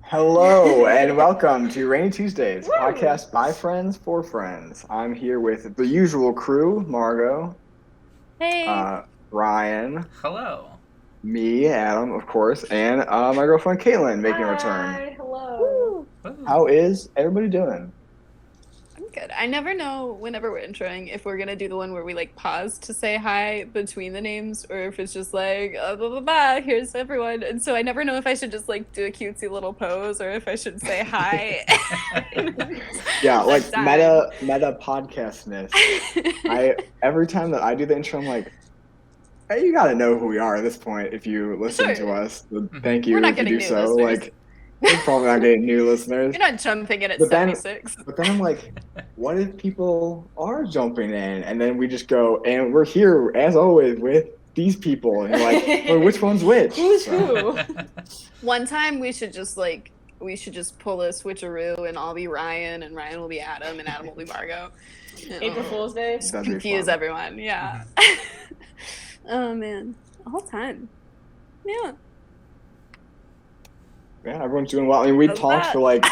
Hello and welcome to Rainy Tuesdays, podcast by friends for friends. I'm here with the usual crew, Margot, Hey. Ryan, Hello. me, Adam, of course, and my girlfriend Caitlin making a return. Hi, hello. Woo. Ooh. How is everybody doing? I'm good. I never know whenever we're introing if we're gonna do the one where we like pause to say hi between the names or if it's just like blah blah blah, here's everyone. And so I never know if I should just like do a cutesy little pose or if I should say hi. Yeah, like That's meta podcastness. Every time that I do the intro, I'm like, hey, you gotta know who we are at this point if you listen to Sure. us. So thank you We're not if you getting do new so. listeners. Like, we're probably not getting new listeners. You're not jumping in at But then- 76. But then I'm like, what if people are jumping in? And then we just go, and we're here, as always, with these people. And you're like, well, which one's which? Who's So- who? One time we should just pull a switcheroo and I'll be Ryan and Ryan will be Adam and Adam will be Margot. April Fool's Day. That'd be Confuse fun. everyone. Yeah. Oh man, the whole time. Yeah. Yeah, everyone's doing well. I mean, we How's talked that? for like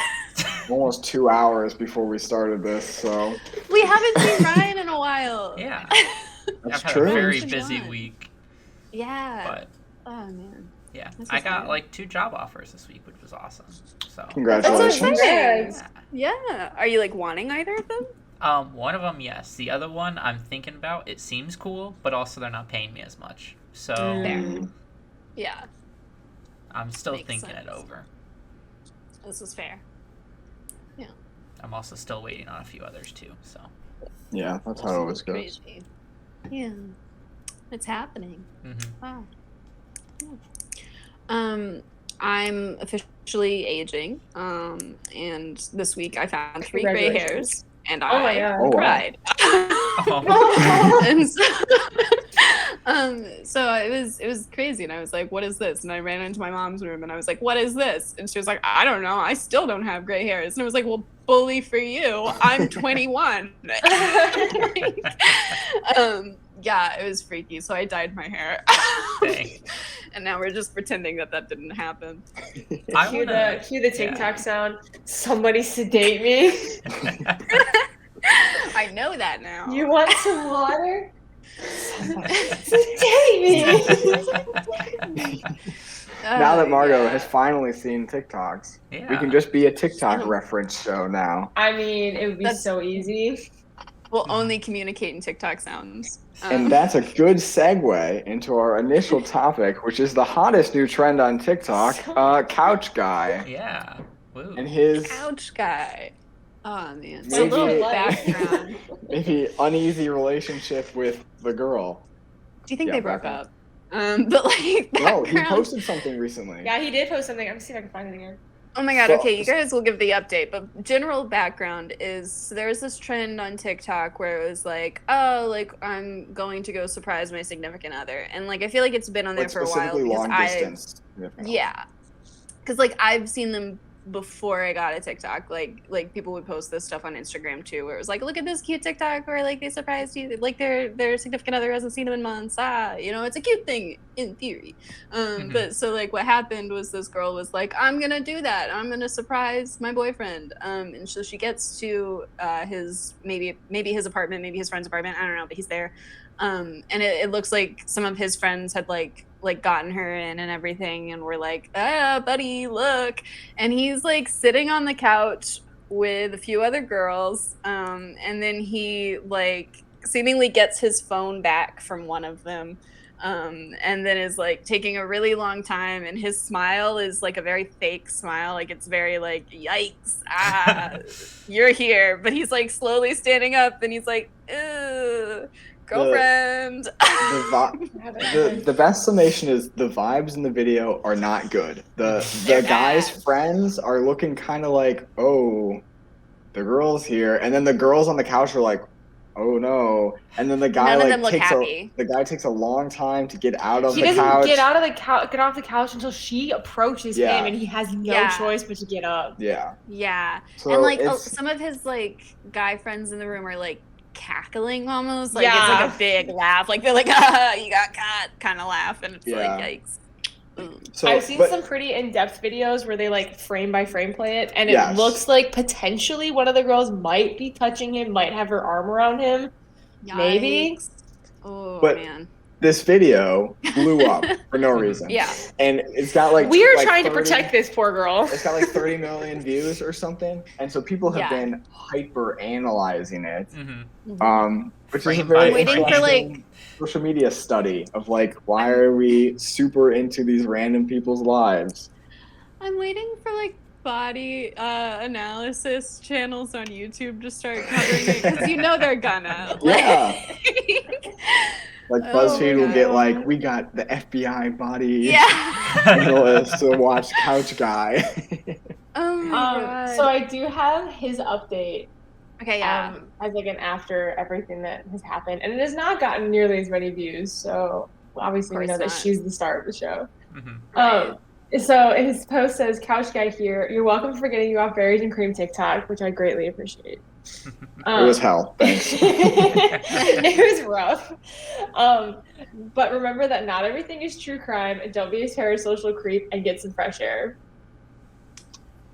almost 2 hours before we started this, so We haven't seen Ryan in a while. Yeah. that's I've had true. a very Good busy job. week, Yeah. but Oh man. yeah, That's I got exciting. like 2 job offers this week, which was awesome. So Congratulations. That's Congrats. Yeah. Are you like wanting either of them? one of them, yes. The other one, I'm thinking about. It seems cool, but also they're not paying me as much. So Mm. Yeah. I'm still Makes thinking it sense. over. This is fair. I'm also still waiting on a few others too. So Yeah, that's how it always goes. Crazy. Yeah. It's happening. mhm. Wow. Yeah. I'm officially aging. And this week I found 3 gray hairs, and Oh my I God. Oh, wow. cried. Oh. And so it was crazy, and I was like, what is this? And I ran into my mom's room and I was like, what is this? And she was like, I don't know, I still don't have gray hairs. And I was like, well, bully for you, I'm 21. Yeah, it was freaky, so I dyed my hair. Dang. And now we're just pretending that didn't happen. I Cue wanna- the TikTok sound. Somebody sedate me. I know that now. You want some water? Sedate me. Now that Margot yeah. has finally seen TikToks, yeah. we can just be a TikTok Oh. reference show now. I mean, it would be That's- so easy. We'll only communicate in TikTok sounds. And that's a good segue into our initial topic, which is the hottest new trend on TikTok, Couch Guy. Yeah. Woo. And his Couch guy. Oh man. Maybe- So little Light. background. maybe uneasy relationship with the girl. Do you think Yeah, they broke background. up? But like No, he background. posted something recently. Yeah, he did post something. I'm seeing if I can find it again. Oh my god, So- okay, you guys will give the update, but general background is there's this trend on TikTok where it was like, oh, like I'm going to go surprise my significant other. And like I feel like it's been on there Like for a while specifically because long distance. yeah. Cuz like I've seen them before I got a TikTok, like people would post this stuff on Instagram too, where it was like, look at this cute TikTok where like they surprised you, like their significant other hasn't seen them in months. It's a cute thing in theory. But so like what happened was this girl was like, I'm gonna do that. I'm gonna surprise my boyfriend. And so she gets to his maybe his apartment, maybe his friend's apartment. I don't know, but he's there. And it looks like some of his friends had like gotten her in and everything, and we're like, buddy, look. And he's like sitting on the couch with a few other girls, and then he like seemingly gets his phone back from one of them, and then is like taking a really long time, and his smile is like a very fake smile, like it's very like, yikes, you're here. But he's like slowly standing up and he's like, ugh, girlfriend. The best summation is the vibes in the video are not good. The They're guy's bad. friends are looking kind of like, oh, the girl's here, and then the girls on the couch are like, oh no, and then the guy None of like them look happy. the guy takes a long time to get out of He the doesn't couch. get off the couch until she approaches Yeah. him, and he has no Yeah. choice but to get up. Yeah. Yeah. So And like it's, some of his like guy friends in the room are like cackling almost, like Yeah. it's like a big laugh, like they're like, you got caught kind of laugh, and it's Yeah. like, yikes. So, I've seen but- some pretty in-depth videos where they like frame by frame play it, and it Yes. looks like potentially one of the girls might be touching him, might have her arm around him. Maybe. Yikes. Oh But- man. this video blew up for no reason. Yeah. And it's got like We are like trying to 30 protect this poor girl. It's got like 30 million views or something, and so people have Yeah. been hyper analyzing it. Mm-hmm. Which is a Frame very by Waiting for, like- interesting social media study of like why are we super into these random people's lives? I'm waiting for like body analysis channels on YouTube to start covering it because you know they're gonna. Yeah. Like Oh BuzzFeed my will get God. like, we got the FBI body Yeah. analyst to watch Couch Guy. Oh my god. So I do have his update okay, yeah. as like an after everything that has happened, and it has not gotten nearly as many views. So obviously we Of know course that not. she's the star of the show. Mm-hmm. So his post says, "Couch Guy here. You're welcome for getting you off berries and cream TikTok, which I greatly appreciate." It was hell. Thanks. It was rough. But remember that not everything is true crime, and don't be a parasocial creep and get some fresh air.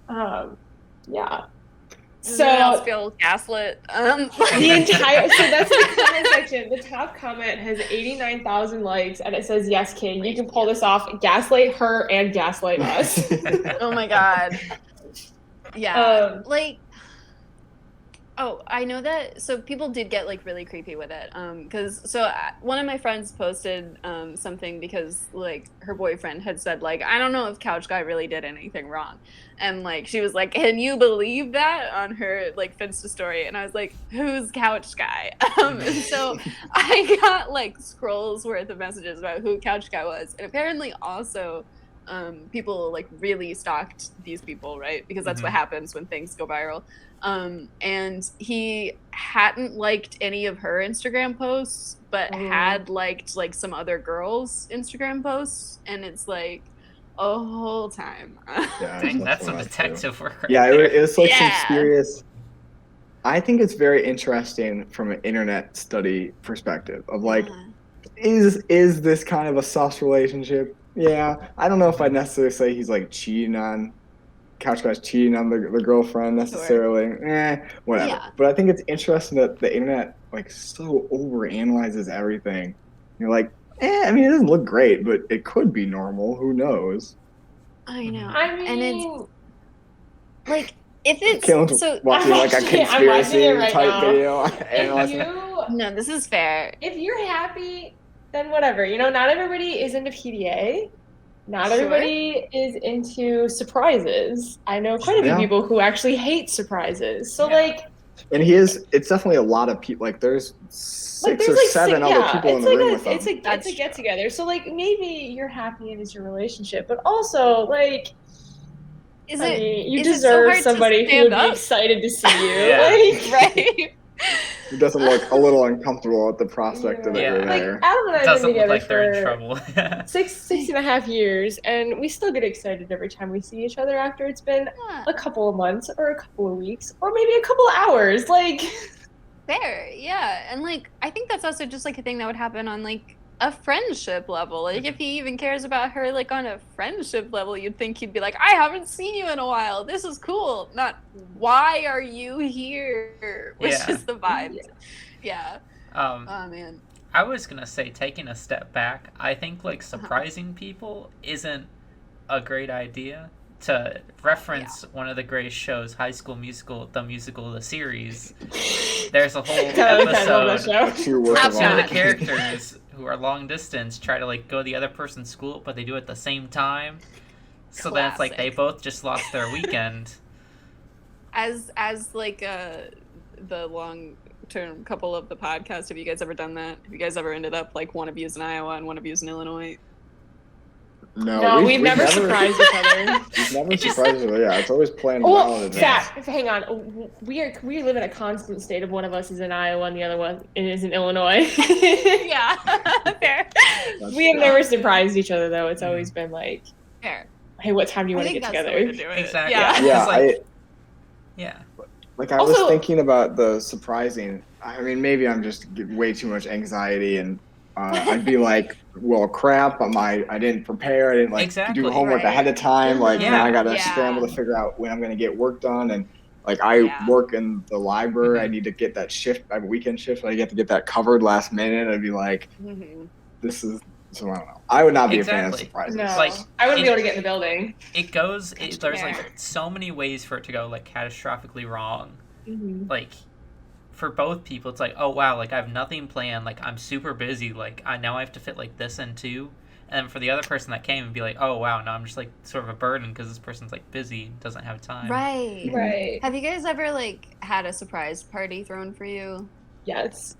Yeah. Does anyone else So feel gaslit? the entire that's the comment section. The top comment has 89,000 likes, and it says, "Yes, King, you can pull this off. Gaslight her and gaslight us." Oh my god. Yeah. Like oh, I know that so people did get like really creepy with it. Cuz one of my friends posted something because like her boyfriend had said like I don't know if Couch Guy really did anything wrong. And like she was like, "Can you believe that?" on her like Finsta story, and I was like, "Who's Couch Guy?" And so I got like scrolls worth of messages about who Couch Guy was, and apparently also people like really stalked these people, right? Because that's what happens when things go viral. And he hadn't liked any of her Instagram posts, but had liked like some other girls' Instagram posts, and it's like a whole time. Yeah, Dang, that's some what I do. detective work. Right Yeah, there. it was like Yeah. some serious. I think it's very interesting from an internet study perspective of like, is this kind of a sus relationship? Yeah, I don't know if I'd necessarily say he's like cheating on Couch Guy's cheating on the girlfriend necessarily. Whatever. Yeah. But I think it's interesting that the internet like so overanalyzes everything. You're like, I mean, it doesn't look great, but it could be normal. Who knows? I know. I mean, and it's like if Kalen's it's so watching like a I'm watching conspiracy it right type now. video. if analyzing- no, this is fair. if you're happy, then whatever. You know, not everybody is into PDA. Not Sure. everybody is into surprises. I know quite a few Yeah. people who actually hate surprises. So Yeah. like And it's definitely a lot of people. Like there's six or like seven other people in it's the like room a, with them. it's a That's get together. So like maybe you're happy and it's your relationship, but also like Is I it mean, you is it so deserve hard to somebody who stand would be up? excited to see you. Yeah. Like, right? Who doesn't look a little uncomfortable at the prospect of it Yeah. you're like there. Adam and I have Doesn't been look together like they're in for trouble. 6.5 years, and we still get excited every time we see each other after it's been Yeah, a couple of months or a couple of weeks or maybe a couple of hours. Like, fair. Yeah. And like I think that's also just like a thing that would happen on like a friendship level. Like if he even cares about her like on a friendship level, you'd think he'd be like, I haven't seen you in a while. This is cool. Not why are you here? Which Yeah. is the vibe. Yeah. Oh man. I was gonna say, taking a step back, I think like surprising people isn't a great idea. To reference one of the greatest shows, High School Musical, the musical, the series, there's a whole I love that episode show. True work of where the art. characters who are long distance try to like go to the other person's school, but they do it at the same time. So then it's like they Classic. both just lost their weekend. As like the long term couple of the podcast, have you guys ever done that? Have you guys ever ended up like one of you's in Iowa and one of you's in Illinois? No, we've never surprised each other. We've never It just- surprised each other. Yeah, it's always planned well in Well, advance. fact. Hang on. We live in a constant state of one of us is in Iowa and the other one is in Illinois. Yeah. Fair. That's We have true. never surprised each other though. It's always been like, Fair. hey, what time do you I want to think get that's the way to together? do it. Exactly. Yeah. Yeah, It's like- Yeah. I Also- was thinking about the surprising. I mean, maybe I'm just getting way too much anxiety and I'd be like, well, crap, I didn't prepare. I didn't like Exactly. do homework Right. ahead of time. Like Yeah. now I gotta Yeah. scramble to figure out when I'm gonna get work done. And like I Yeah. work in the library. I Mhm. need to get that shift. I have a weekend shift. I get to get that covered last minute. I'd be like, Mhm. this is. So I don't know. I would not be a fan of Exactly. surprises. No, Like, I wouldn't be it- able to get in the building. It goes. There's fair. like so many ways for it to go like catastrophically wrong. Mm-hmm. Like, for both people, it's like, oh wow, like I have nothing planned. Like I'm super busy. Like I have to fit like this in too. And then for the other person that came and be like, oh wow, no, I'm just like sort of a burden because this person's like busy, doesn't have time. Right. Right. Have you guys ever like had a surprise party thrown for you? Yes.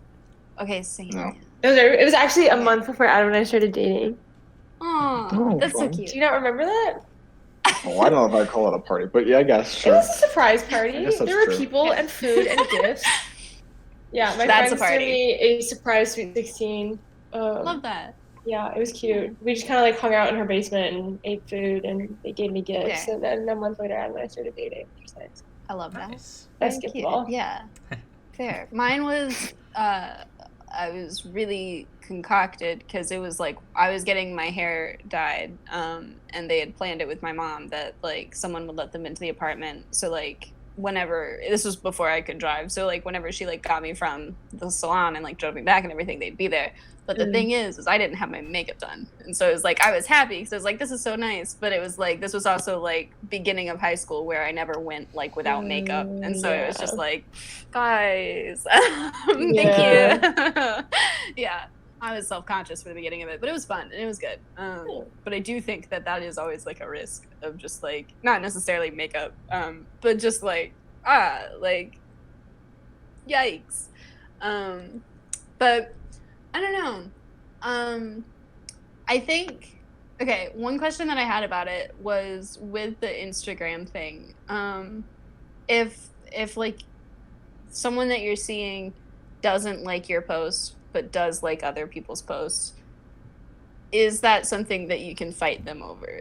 Okay, same. No. It was actually a month before Adam and I started dating. Oh, Oh, that's so fun. cute. Do you not remember that? Oh, I don't know if I'd call it a party, but yeah, I guess It sure. was a surprise I party. guess that's There were true. people and food and gifts. Yeah, my That's a friends threw party. me a surprise Sweet 16. Love that. Yeah, it was cute. We just kind of like hung out in her basement and ate food, and they gave me gifts. Okay. And then a month later, Adam and I started dating. Which is nice. I love that. Nice. That's Very good cute. ball. Yeah. Fair. Mine was I was really concocted because it was like I was getting my hair dyed, and they had planned it with my mom that like someone would let them into the apartment. So like whenever this was before I could drive, so like whenever she like got me from the salon and like drove me back and everything, they'd be there. But the thing is I didn't have my makeup done, and so it was like I was happy because I was like, this is so nice. But it was like this was also like beginning of high school where I never went like without makeup, and so it was just like, guys, thank you. Yeah, I was self-conscious for the beginning of it, but it was fun and it was good. But I do think that is always like a risk of just like not necessarily makeup, but just like like yikes. But I don't know. I think okay, one question that I had about it was with the Instagram thing. If like someone that you're seeing doesn't like your post but does like other people's posts, is that something that you can fight them over?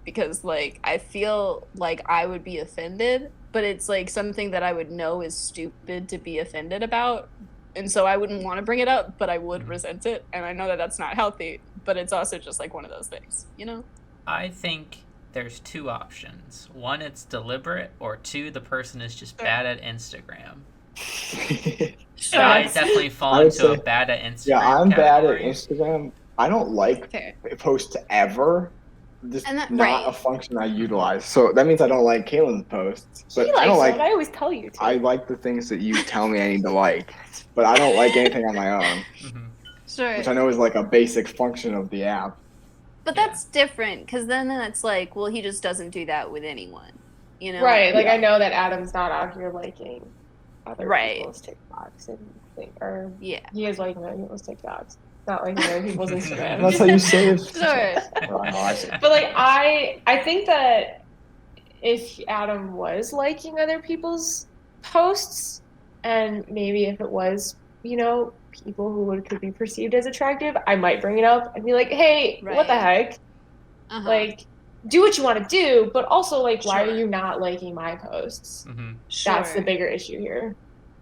Because like I feel like I would be offended, but it's like something that I would know is stupid to be offended about. And so I wouldn't want to bring it up, but I would resent it. And I know that that's not healthy, but it's also just like one of those things, you know? I think there's two options. One, it's deliberate, or two, the person is just Sure. bad at Instagram. Sure. I definitely fall I would into a say- bad at Instagram. Yeah, I'm bad at category. Instagram. I don't like Fair. posts ever. Just And that- not right. a function I utilize. So that means I don't like Kaylin's posts. But He I likes don't like. them. I always tell you to. I like the things that you tell me I need to like, but I don't like anything on my own, Mhm. Sure. which I know is like a basic function of the app. But that's different because then it's like, well, he just doesn't do that with anyone, you know? Right, like Yeah. I know that Adam's not out here liking other Right. people's TikToks or Yeah. he is liking other people's TikToks, not liking other people's Instagrams. That's how you say it. Sure. Well, I see. But like I think that if Adam was liking other people's posts, and maybe if it was, you know, people who could be perceived as attractive, I might bring it up and be like, hey, what the heck? Uh-huh. Like, do what you want to do, but also like, why Sure. are you not liking my posts? Mhm. That's the Sure. bigger issue here.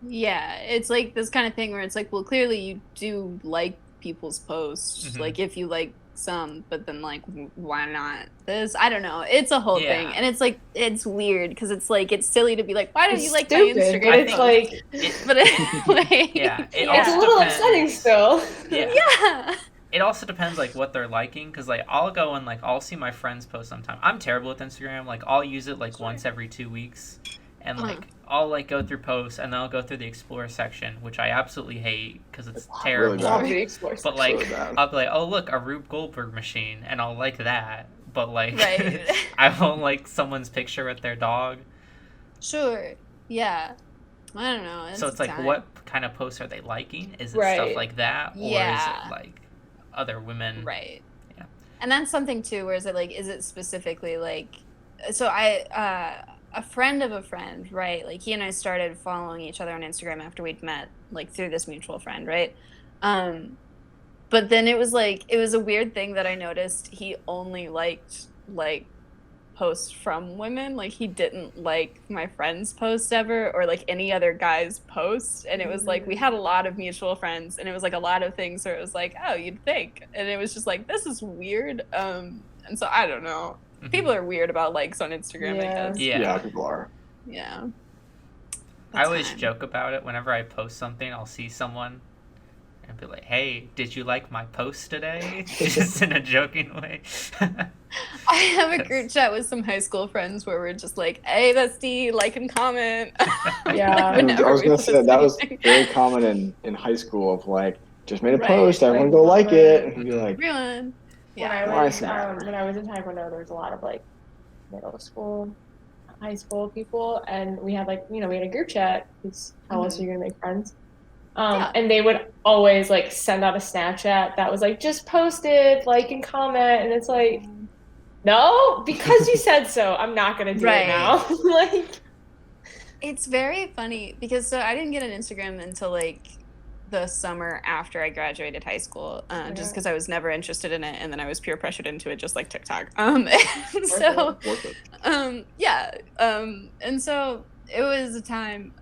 Yeah, it's like this kind of thing where it's like, well, clearly you do like people's posts, Mhm. like if you like some, but then like, why not this? I don't know. It's a whole thing, Yeah. and it's like it's weird because it's like it's silly to be like, why don't It's you like stupid, my Instagram? but it's post? like It, but it, like, Yeah, it it's a also little depends. upsetting still. yeah. yeah. It also depends like what they're liking, because like I'll go and like I'll see my friends post sometime. I'm terrible with Instagram. Like I'll use it like Sure. once every 2 weeks, and Uh-huh. like I'll like go through posts and then I'll go through the explore section, which I absolutely hate because it's It's terrible. really Love bad. the Explore But section. like really bad. I'll be like, oh look, a Rube Goldberg machine, and I'll like that. But like Right. I won't like someone's picture with their dog. Sure. Yeah. I don't know. So it's like, time. what kind of posts are they liking? Is it Right. stuff like that, or is Yeah. it like other women? Right. Yeah. And that's something too, where is it like, is it specifically like, so I, a friend of a friend, right? Like he and I started following each other on Instagram after we'd met, like through this mutual friend, right? But then it was like, it was a weird thing that I noticed. He only liked like posts from women. Like he didn't like my friend's post ever or like any other guy's post. And it was like we had a lot of mutual friends and it was like a lot of things where it was like, oh, you'd think. And it was just like, this is weird. And so I don't know. People are weird about likes on Instagram, I guess. Yeah, people are. Yeah. I always joke about it. Whenever I post something, I'll see someone and be like, hey, did you like my post today? Just in a joking way. I have a group chat with some high school friends where we're just like, hey, bestie, like and comment. Yeah. Whenever I was we going to say post that was anything. very common in high school of like, just made a Right, post, everyone like, go like it. And be like, Everyone. Yeah. When Why I was is that? when I was in Taekwondo, there was a lot of like middle school, high school people, and we had like we had a group chat because how else are you gonna make friends? Yeah. And they would always like send out a Snapchat that was like just posted, like and comment, and it's like no, because you said so, I'm not gonna do Right. it now. Like It's very funny because so I didn't get an Instagram until like the summer after I graduated high school, just because I was never interested in it, and then I was peer pressured into it, just like TikTok. And so, worth it. and so it was a time.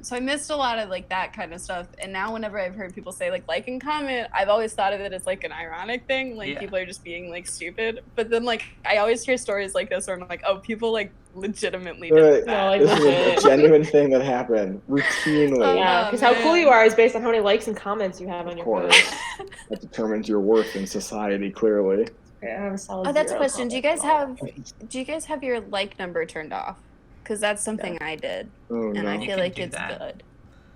So I missed a lot of like that kind of stuff, and now whenever I've heard people say like and comment, I've always thought of it as like an ironic thing, like Yeah. people are just being like stupid. But then like I always hear stories like this where I'm like, oh, people like legitimately Right. did that. like, This is a legit. genuine thing that happened routinely. yeah, because how cool man. you are is based on how many likes and comments you have on Of your course. post. That determines your worth in society, clearly. I have a solid Oh, that's a 0 question. Do you comments guys on have your like number turned off? Because that's something I did, Oh, and no. I You feel can like do it's that. good.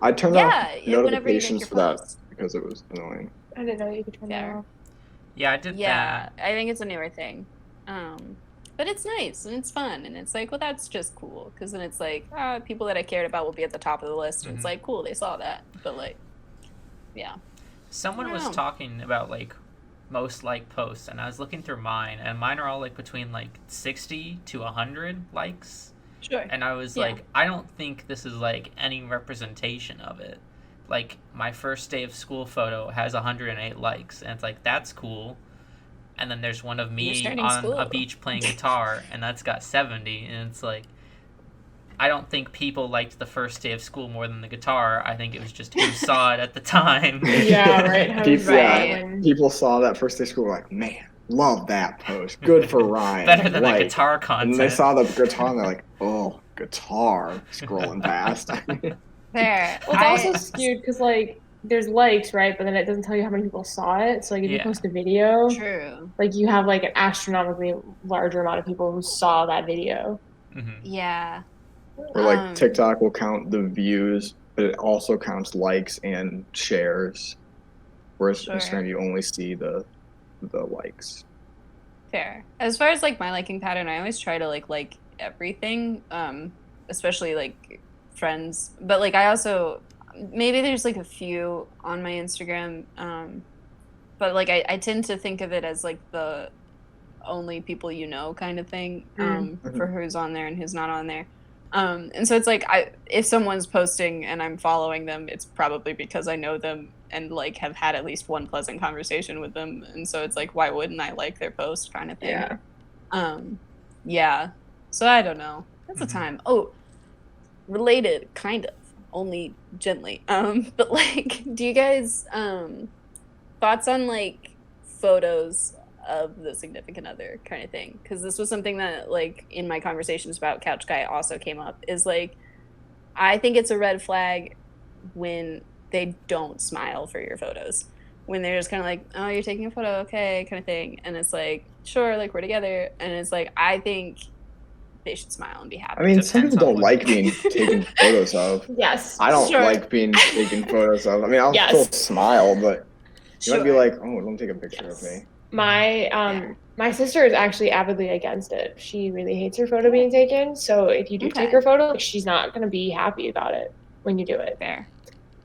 I turned Yeah, off whenever you make notifications your for that post. because it was annoying. I didn't know you could turn that Fair. off. Yeah, I did Yeah, that. I think it's a newer thing. But it's nice and it's fun, and it's like, well, that's just cool, because then it's like, people that I cared about will be at the top of the list, and it's Mhm. like, cool, they saw that, but like, yeah. Someone was Wow. talking about like most like posts, and I was looking through mine, and mine are all like between like 60 to 100 likes. Sure. And I was Yeah. like, I don't think this is like any representation of it. Like my first day of school photo has 108 likes, and it's like that's cool. And then there's one of You're me starting on school. a beach playing guitar, and that's got 70. And it's like, I don't think people liked the first day of school more than the guitar. I think it was just who saw it at the time. Yeah, right. How People, Right. when- people saw that first day of school, were like, man, love that post. Good for Ryan. Better than like, the guitar And content. they saw the guitar and they're like, oh, guitar. Scrolling past. There. Well, it's also skewed because like there's likes, right? But then it doesn't tell you how many people saw it. So like if you Yeah. post a video, True. like you have like an astronomically larger amount of people who saw that video. Mhm. Yeah. Or like Um, TikTok will count the views, but it also counts likes and shares. Whereas Sure. Instagram, you only see the likes. Fair. As far as like my liking pattern, I always try to like everything, especially like friends. But like I also maybe there's like a few on my Instagram, but like I tend to think of it as like the only people you know kind of thing, for who's on there and who's not on there. And so it's like if someone's posting and I'm following them, it's probably because I know them and like have had at least one pleasant conversation with them. And so it's like, why wouldn't I like their post kind of thing? Yeah. Yeah. So I don't know. That's a Mhm. time. Oh, related, kind of, only gently. But like, do you guys thoughts on like photos of the significant other kind of thing? Because this was something that like in my conversations about Couch Guy also came up. Is like, I think it's a red flag when they don't smile for your photos. When they're just kind of like, oh, you're taking a photo, okay, kind of thing. And it's like, sure, like we're together. And it's like, I think they should smile and be happy. I mean, some Depends people on don't what- like being taken photos of. Yes. I don't Sure. like being taken photos of. I mean, I'll Yes. still smile, but you might be Sure. like, oh, don't take a picture Yes. of me. My Yeah. my sister is actually avidly against it. She really hates her photo being taken. So if you do Okay. take her photo, she's not gonna be happy about it when you do it. Fair.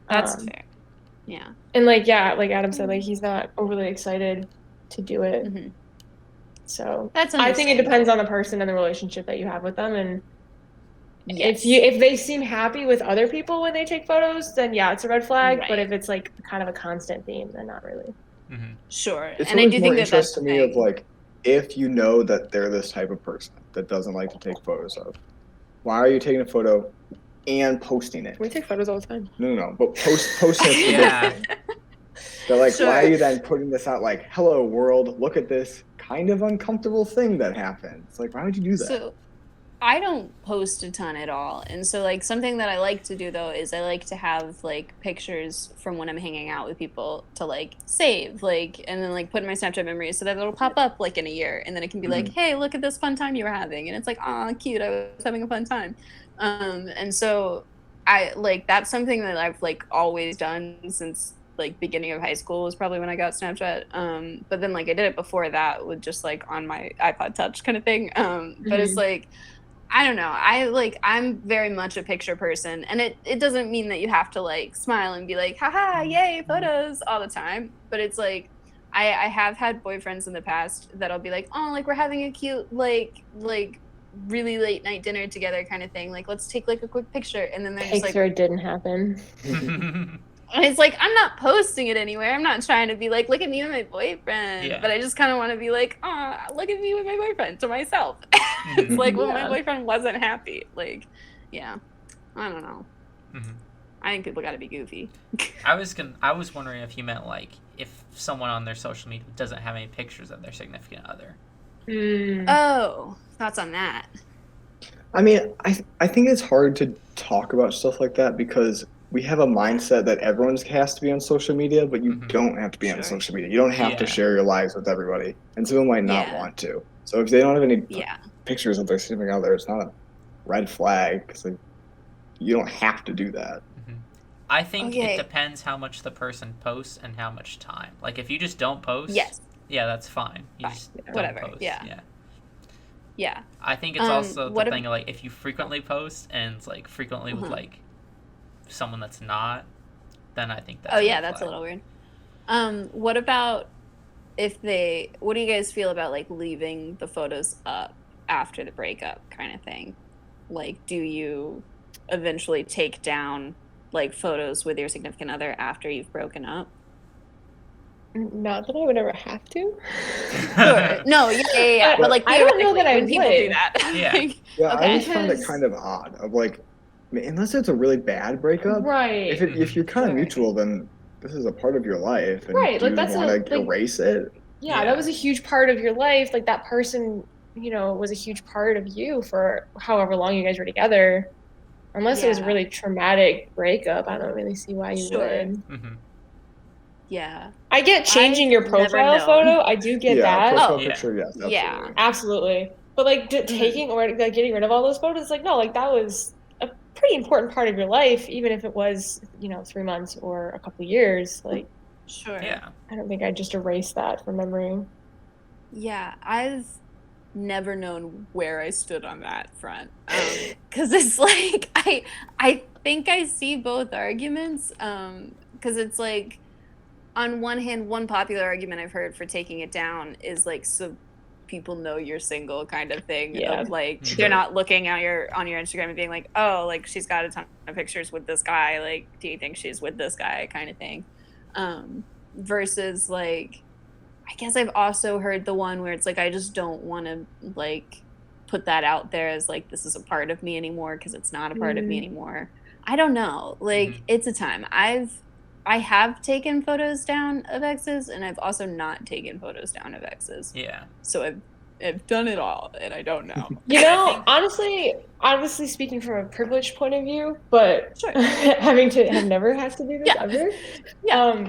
That's Um, fair. Yeah. And like yeah, like Adam said, like he's not overly excited to do it. Mhm. So That's I think it understandable. depends on the person and the relationship that you have with them. And Yes. if they seem happy with other people when they take photos, then yeah, it's a red flag. But Right. if it's like kind of a constant theme, then not really. Mhm. Sure. It's and I always do more think that interest that's to me of like if you know that they're this type of person that doesn't like to take photos of, why are you taking a photo and posting it? We take photos all the time. No, but posting it. Yeah. They're like, Sure. why are you then putting this out like, hello world, look at this kind of uncomfortable thing that happened? It's like, why would you do that? So I don't post a ton at all. And so like something that I like to do though is I like to have like pictures from when I'm hanging out with people to like save, like, and then like put in my Snapchat memories so that it'll pop up like in a year and then it can be like, hey, look at this fun time you were having. And it's like, aw, cute, I was having a fun time. And so I like that's something that I've like always done since like beginning of high school was probably when I got Snapchat. But then like I did it before that with just like on my iPod Touch kind of thing. But it's like I don't know. I'm very much a picture person, and it doesn't mean that you have to like smile and be like, haha, yay, photos all the time. But it's like I have had boyfriends in the past that'll be like, oh, like we're having a cute like really late night dinner together kind of thing. Like let's take like a quick picture, and then they're just like, Picture it didn't happen. and it's like I'm not posting it anywhere. I'm not trying to be like, look at me with my boyfriend. Yeah. But I just kind of want to be like, oh, look at me with my boyfriend to myself. It's like when my Yeah. boyfriend wasn't happy. Like, yeah, I don't know. Mhm. I think people got to be goofy. I was wondering if you meant like if someone on their social media doesn't have any pictures of their significant other. Oh, thoughts on that? I mean, I think it's hard to talk about stuff like that because we have a mindset that everyone has to be on social media, but you Mhm. don't have to be on Sure. social media. You don't have to Yeah. share your lives with everybody, and some people might not Yeah. want to. So if they don't have any Yeah. pictures of their significant other, it's not a red flag because like, you don't have to do that. I think Okay. it depends how much the person posts and how much time. Like if you just don't post, Yes. yeah, that's fine. You Fine. just don't Whatever, post. yeah. Yeah. I think it's Um, also the what ab- thing like if you frequently post and it's like frequently with Uh-huh. like someone that's not, then I think that's Oh a yeah, red that's a flag. little weird. What about if they? What do you guys feel about like leaving the photos up after the breakup, kind of thing? Like, do you eventually take down like photos with your significant other after you've broken up? Not that I would ever have to. Sure. No, yeah. But But like, I don't know that I when people do would. that. Yeah. Like, Yeah, Okay. I always find it Because- kind of odd. Of like, I mean, unless it's a really bad breakup, Right. if you're kind of Right. mutual, then this is a part of your life, and Right, do like, you that's want to like- erase it? Yeah, Yeah. that was a huge part of your life. Like that person, you know, was a huge part of you for however long you guys were together. Unless it was a Yeah. really traumatic breakup, I don't really see why you Sure. would. Mhm. yeah. I get changing your I've never profile known. photo. I do get yeah, that. profile Oh. Yeah. picture, yes, absolutely. Yeah. Absolutely. But like taking or like getting rid of all those photos, like no, like that was a pretty important part of your life, even if it was, you know, 3 months or a couple years. Like Sure. Yeah. I don't think I'd just erase that from memory. Yeah, I've never known where I stood on that front. Because it's like I think I see both arguments. Because it's like, on one hand, one popular argument I've heard for taking it down is like so people know you're single kind of thing. Yeah. Of like Sure. they're not looking at on your Instagram and being like, oh, like she's got a ton of pictures with this guy. Like, do you think she's with this guy? Kind of thing. Versus like, I guess I've also heard the one where it's like I just don't want to like put that out there as like this is a part of me anymore because it's not a part of me Mhm. anymore. I don't know. Like Mhm. it's a time. I have taken photos down of exes and I've also not taken photos down of exes. Yeah. So I've done it all and I don't know. You I know, think- honestly speaking from a privileged point of view, but Sure. having to have never had to do this Yeah. ever. Yeah.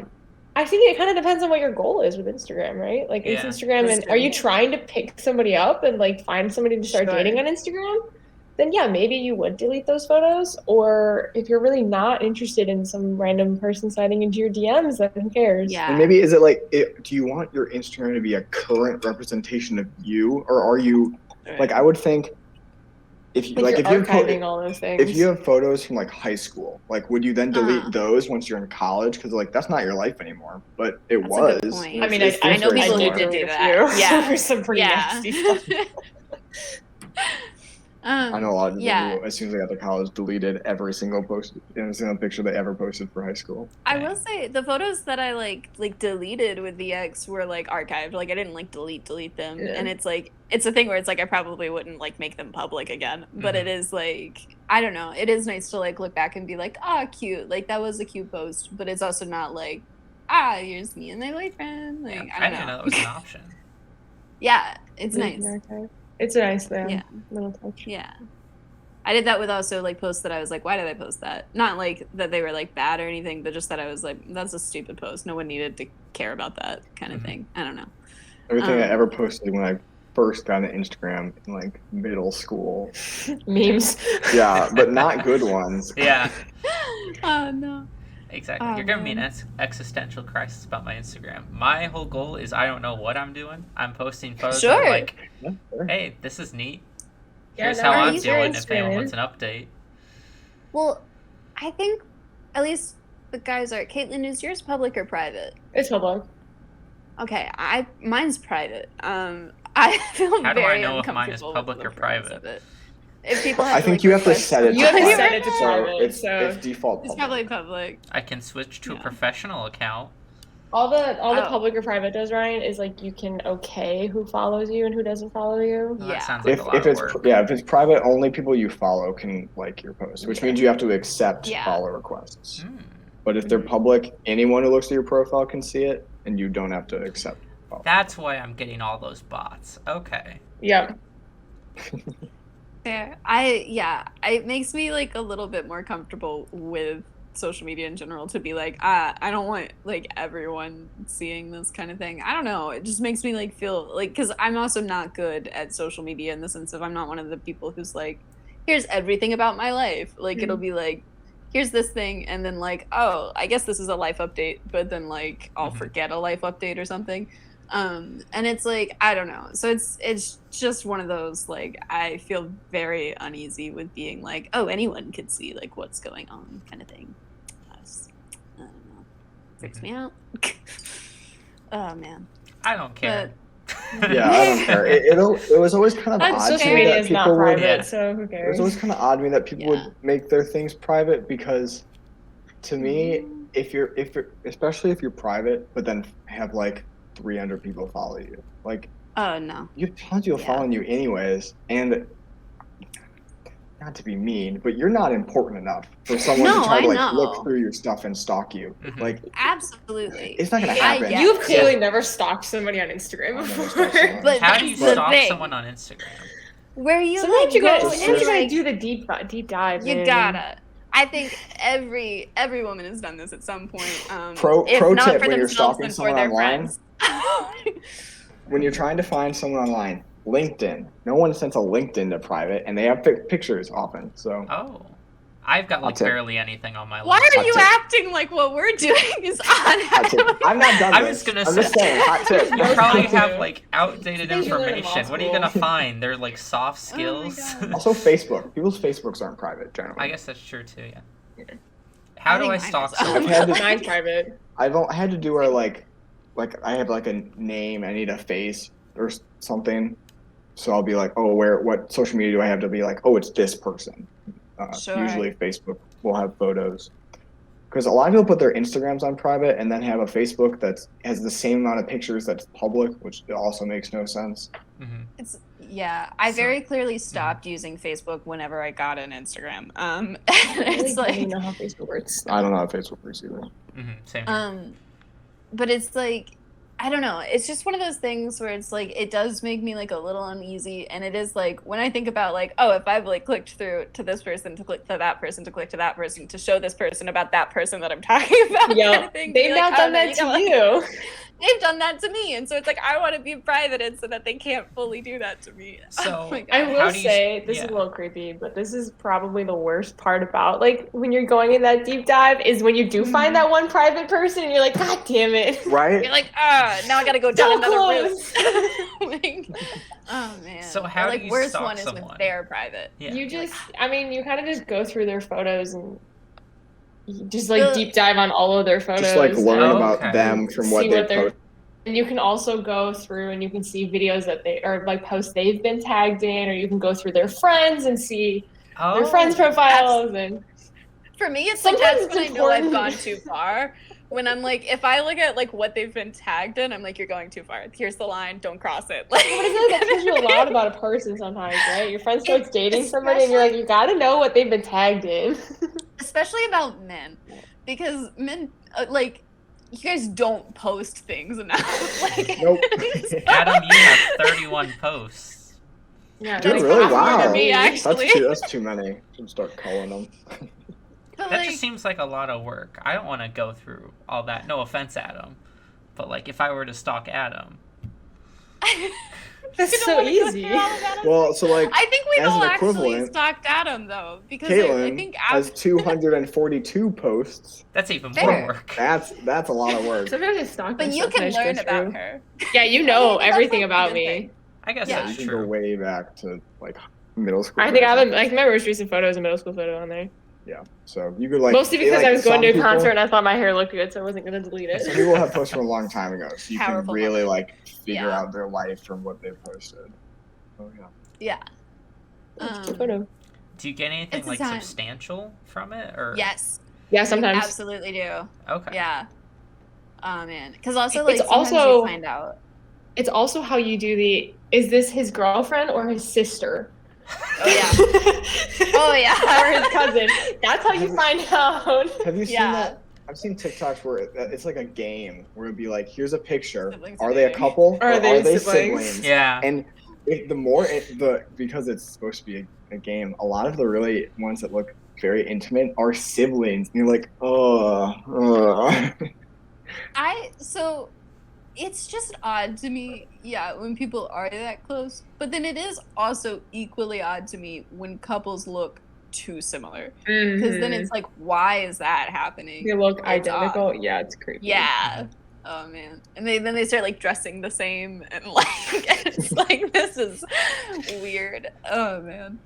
I think it kind of depends on what your goal is with Instagram, right? Like, is Yeah, Instagram, that's and are you true. trying to pick somebody up and like find somebody to start Sure. dating on Instagram? Then yeah, maybe you would delete those photos. Or if you're really not interested in some random person sliding into your DMs, then who cares? Yeah. And maybe is it like, do you want your Instagram to be a current representation of you, or are you like? I would think if you Like, like you're if you're archiving all those things. if you have photos from like high school, like would you then delete Uh-huh. those once you're in college? Because like that's not your life anymore. But it That's a was. good point. I mean, It's I know different people who anymore. did do delete a that. few Yeah. for some pretty Yeah. nasty stuff. I know a lot of people Yeah. who, as soon as they got to college, deleted every single picture they ever posted for high school. I will say the photos that I like deleted with the ex were like archived. Like I didn't like delete them. Yeah. And it's like it's a thing where it's like I probably wouldn't like make them public again. But it is like I don't know. It is nice to like look back and be like, cute. Like that was a cute post. But it's also not like, here's me and my boyfriend. Like Yeah, I don't didn't know. know that was an option. Yeah, it's nice. It's a nice thing. Yeah. Little touch. Yeah. I did that with also like posts that I was like, why did I post that? Not like that they were like bad or anything, but just that I was like, that's a stupid post. No one needed to care about that kind of thing. I don't know. Everything I ever posted when I first got into Instagram in like middle school. Memes. Yeah, but not good ones. Yeah, Oh no. exactly. Oh, You're giving me an man. existential crisis about my Instagram. My whole goal is I don't know what I'm doing. I'm posting photos Sure. of like, Yeah, sure. hey, this is neat. Yeah, Here's no, how are I'm you doing sure if anyone Instagram? wants an update. Well, I think at least the guys are. Caitlin, is yours public or private? It's public. Okay, mine's private. I feel How do I very know if mine is uncomfortable public with or the premise private? of it. If people have I to, think like, you have to request set it for to You have to private. set it to So private, it's so- default It's public. probably public. I can switch to a Yeah. professional account. All the Oh. public or private does, Ryan, is like you can okay who follows you and who doesn't follow you. Well, Yeah. That sounds like If, a lot if of it's work. if it's private, only people you follow can like your post, which Yeah. means you have to accept Yeah. follow requests. Hmm. But if they're public, anyone who looks at your profile can see it, and you don't have to accept. Follow. That's why I'm getting all those bots. Okay. Yep. Fair. It makes me like a little bit more comfortable with social media in general to be like, I don't want like everyone seeing this kind of thing. I don't know. It just makes me like feel like, because I'm also not good at social media in the sense of I'm not one of the people who's like, here's everything about my life. Like it'll be like, here's this thing, and then like, oh, I guess this is a life update, but then like I'll forget a life update or something. And it's like I don't know, so it's just one of those like I feel very uneasy with being like, oh, anyone could see like what's going on kind of thing. I don't know, freaks me out. Oh man. I don't care. Yeah, I don't care. It was always kind of And odd to social me media that is not people private, would. Yeah. so who It was cares? always kind of odd to me that people Yeah. would make their things private because, to me, if you're especially if you're private, but then have like 300 people follow you, like Oh no. you have tons of people Yeah. following you anyways, and not to be mean, but you're not important enough for someone No, to try to I like know. look through your stuff and stalk you. Mhm. Like Absolutely. it's not gonna I happen. get You've it. clearly never stalked somebody on Instagram I've never before. stalked someone. But How do you that's the stalk thing. someone on Instagram? Where you Sometimes like you gotta, go sometimes and you gotta like do the deep dive. you in. gotta. I think every woman has done this at some point. Pro if tip not for when you're themselves, stalking then for someone their online. friends. When you're trying to find someone online, LinkedIn. No one sends a LinkedIn to private, and they have pictures often. So Oh. I've got like I'll take- barely anything on my Why list. are you tip. acting like what we're doing is hot tip. on? I'm not done. I this. was gonna I'm just say- saying hot tip. You probably Those have two. like outdated Things you learn in law information. What are you school. gonna find? They're like soft Oh my skills. God. Also, Facebook. People's Facebooks aren't private generally. I guess that's true too. Yeah. How I do think I mine stalk is. someone? I've had to, Mine's private. I had to do where like I have like a name. I need a face or something. So I'll be like, oh, what social media do I have to be like? Oh, it's this person. Sure. Usually Facebook will have photos. Because a lot of people put their Instagrams on private and then have a Facebook that has the same amount of pictures that's public, which also makes no sense. Mhm. I So- very clearly stopped using Facebook whenever I got an Instagram. I It's don't like even know how Facebook works. I don't know how Facebook works either. Mhm. Same here. but it's like I don't know. It's just one of those things where it's like it does make me like a little uneasy, and it is like when I think about like, oh, if I've like clicked through to this person, to click to that person, to click to that person, to show this person about that person that I'm talking about, kind Yeah, of thing, they've be like, not done oh, that no, to you you. They've done that to me, and so it's like I want to be privated so that they can't fully do that to me. So, oh my God. I How will do you- say this is yeah. a little creepy, but this is probably the worst part about like when you're going in that deep dive is when you do find that one private person and you're like, God damn it. Right? You're like, now I gotta go down So another close. route. Like, oh man. So how Or, do like you worst stalk one is someone? with their private. Yeah. You just, I mean, you kind of just go through their photos and you just like The- deep dive on all of their photos. Just like learn Oh, about okay. them from what See they what they're post. you can also go through and you can see videos that they or like posts they've been tagged in, or you can go through their friends and see their friends' profiles. And for me, it's sometimes like that's when it's I know I've important. gone too far. When I'm like, if I look at like what they've been tagged in, I'm like, you're going too far. Here's the line. Don't cross it. Like, But I feel like that tells you a lot about a person sometimes, right? Your friend starts dating somebody and you're like, you gotta know what they've been tagged in. Especially about men, because men like you guys don't post things enough. Like, Nope. Adam, you have 31 posts. Yeah, Dude, That's really? half more Wow. than me, actually. That's too many. Should start calling them. But, That like, just seems like a lot of work. I don't want to go through all that. No offense, Adam. But, like, if I were to stalk Adam. That's you don't so wanna go easy. through all of Adam's Well, so like I think we've as all an actually equivalent, stalked Adam though, because I Caitlin think has 242 posts. That's even more Fair. work. That's a lot of work. Sometimes I stalk but you myself and I can just go learn about through. her. Yeah, you I know mean, that's everything not about a me. thing. I guess Yeah. You that's can go true. way back to like middle school. I think I have like my most recent photo is a middle school photo on there. Yeah. So you could like Mostly because like, I was going some to a people- concert and I thought my hair looked good, so I wasn't gonna delete Some it. people have posts from a long time ago, so you Powerful can really moment. like figure Yeah. out their life from what they posted. Oh yeah. Yeah. That's a good photo. Do you get anything, It's a like, time. substantial from it? Or Yes. Yeah, sometimes. Absolutely do. Okay. Yeah. Oh man. Because also like It's sometimes also- you find out. It's also how you do the is this his girlfriend or his sister? Oh yeah. Oh yeah. Or his cousin. That's how you find out. Have you seen Yeah. that? I've seen TikToks where it's like a game where it'd be like, here's a picture. Siblings Are they a dating. couple Or or are they are they siblings? siblings? Yeah. And the more because it's supposed to be a game, a lot of the really ones that look very intimate are siblings. And you're like, So it's just odd to me, yeah, when people are that close. But then it is also equally odd to me when couples look too similar. Because then it's like, why is that happening? they look It's identical. odd. Yeah, it's creepy. Yeah. Oh man. And then they start like dressing the same and like it's like this is weird. Oh man.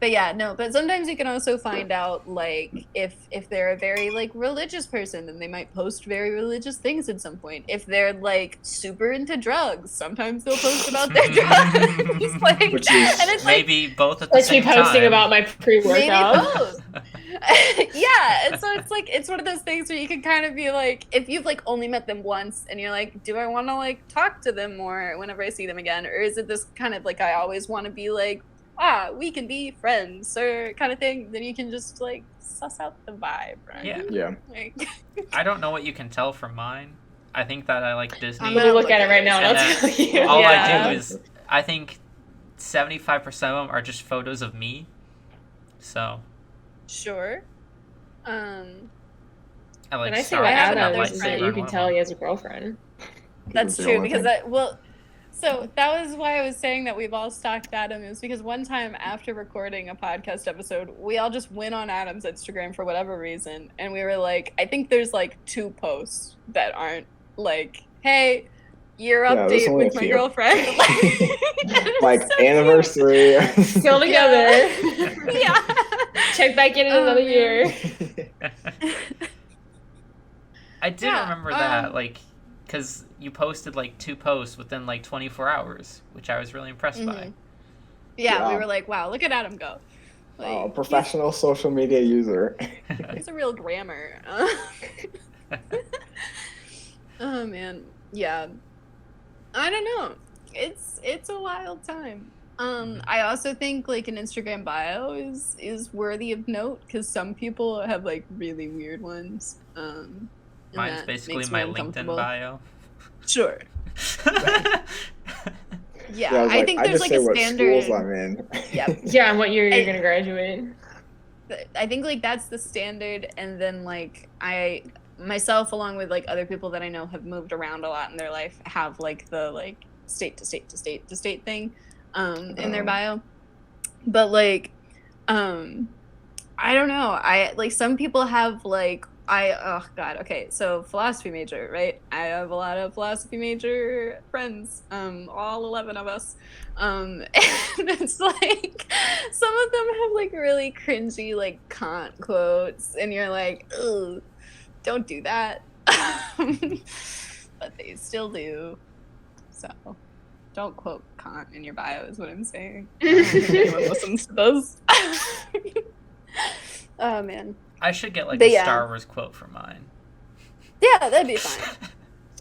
But yeah, no, but sometimes you can also find out like if they're a very like religious person, then they might post very religious things at some point. If they're like super into drugs, sometimes they'll post about their drugs. Like, Which is and it's like Maybe both at the Like me same posting time. about my maybe pre-workout. both. Yeah, and so it's like it's one of those things where you can kind of be like, if you've like only met them once and you're like, do I want to like talk to them more whenever I see them again, or is it this kind of like I always want to be like, we can be friends or kind of thing? Then you can just like suss out the vibe, right? Yeah. yeah. Like, I don't know what you can tell from mine. I think that I like Disney. I'm gonna look at it right now and And I'll tell you. All Yeah. I do is, I think 75% of them are just photos of me. So, sure. I like When I say start what I have with a Adam another is that lightsaber you in can one of tell them. he has a girlfriend. That's People true don't because think- so that was why I was saying that we've all stalked Adam. It was because one time after recording a podcast episode, we all just went on Adam's Instagram for whatever reason, and we were like, I think there's like 2 posts that aren't like, hey, year Yeah, there's update only with a my few. girlfriend. It's like so cute. anniversary. Still together. Yeah. Check back in Oh, another man. year. I did Yeah, remember that, like, because you posted like 2 posts within like 24 hours, which I was really impressed by. Mhm. Yeah, we Yeah. were like, wow, look at Adam go. Oh, Like, professional social media user. he's a real grammar. Oh man, yeah. I don't know. It's a wild time. I also think like an Instagram bio is worthy of note because some people have like really weird ones. And Mine's that basically makes me my LinkedIn uncomfortable. bio. Sure. Yeah, I was I like, think I there's just like say a what standard. schools I'm in. Yep. Yeah, and what year you're I- gonna graduate. I think like that's the standard, and then like I myself along with like other people that I know have moved around a lot in their life have like the like state to state to state to state thing in their Oh. bio. But like I don't know. I like some people have like oh god, okay, so philosophy major, right? I have a lot of philosophy major friends, all 11 of us. And it's like some of them have like really cringy like Kant quotes, and you're like, ugh, don't do that. but they still do. So don't quote Kant in your bio is what I'm saying. I don't think anyone listens to those. Oh man. I should get like But a yeah. Star Wars quote for mine. Yeah, that'd be fine.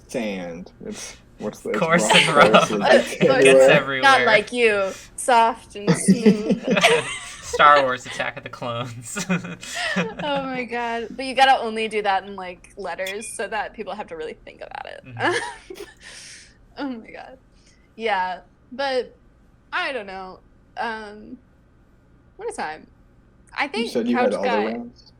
Sand. It's what's the Coarse it's and rough. It's Like, Gets everywhere. everywhere. Not like you, soft and smooth. Star Wars Attack of the Clones. Oh my god. But you gotta only do that in like letters so that people have to really think about it. Oh my god. Yeah. But I don't know. What is time? I You think said you had Couch other Guy. ones?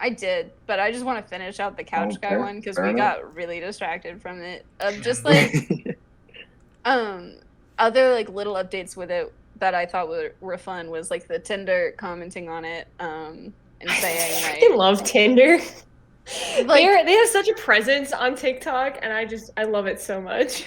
I did, but I just want to finish out the Couch Guy fair- one because fair we enough. got really distracted from it. Of just like other like little updates with it that I thought were fun was like the Tinder commenting on it and saying I like love Tinder. Like- They have such a presence on TikTok, and I love it so much.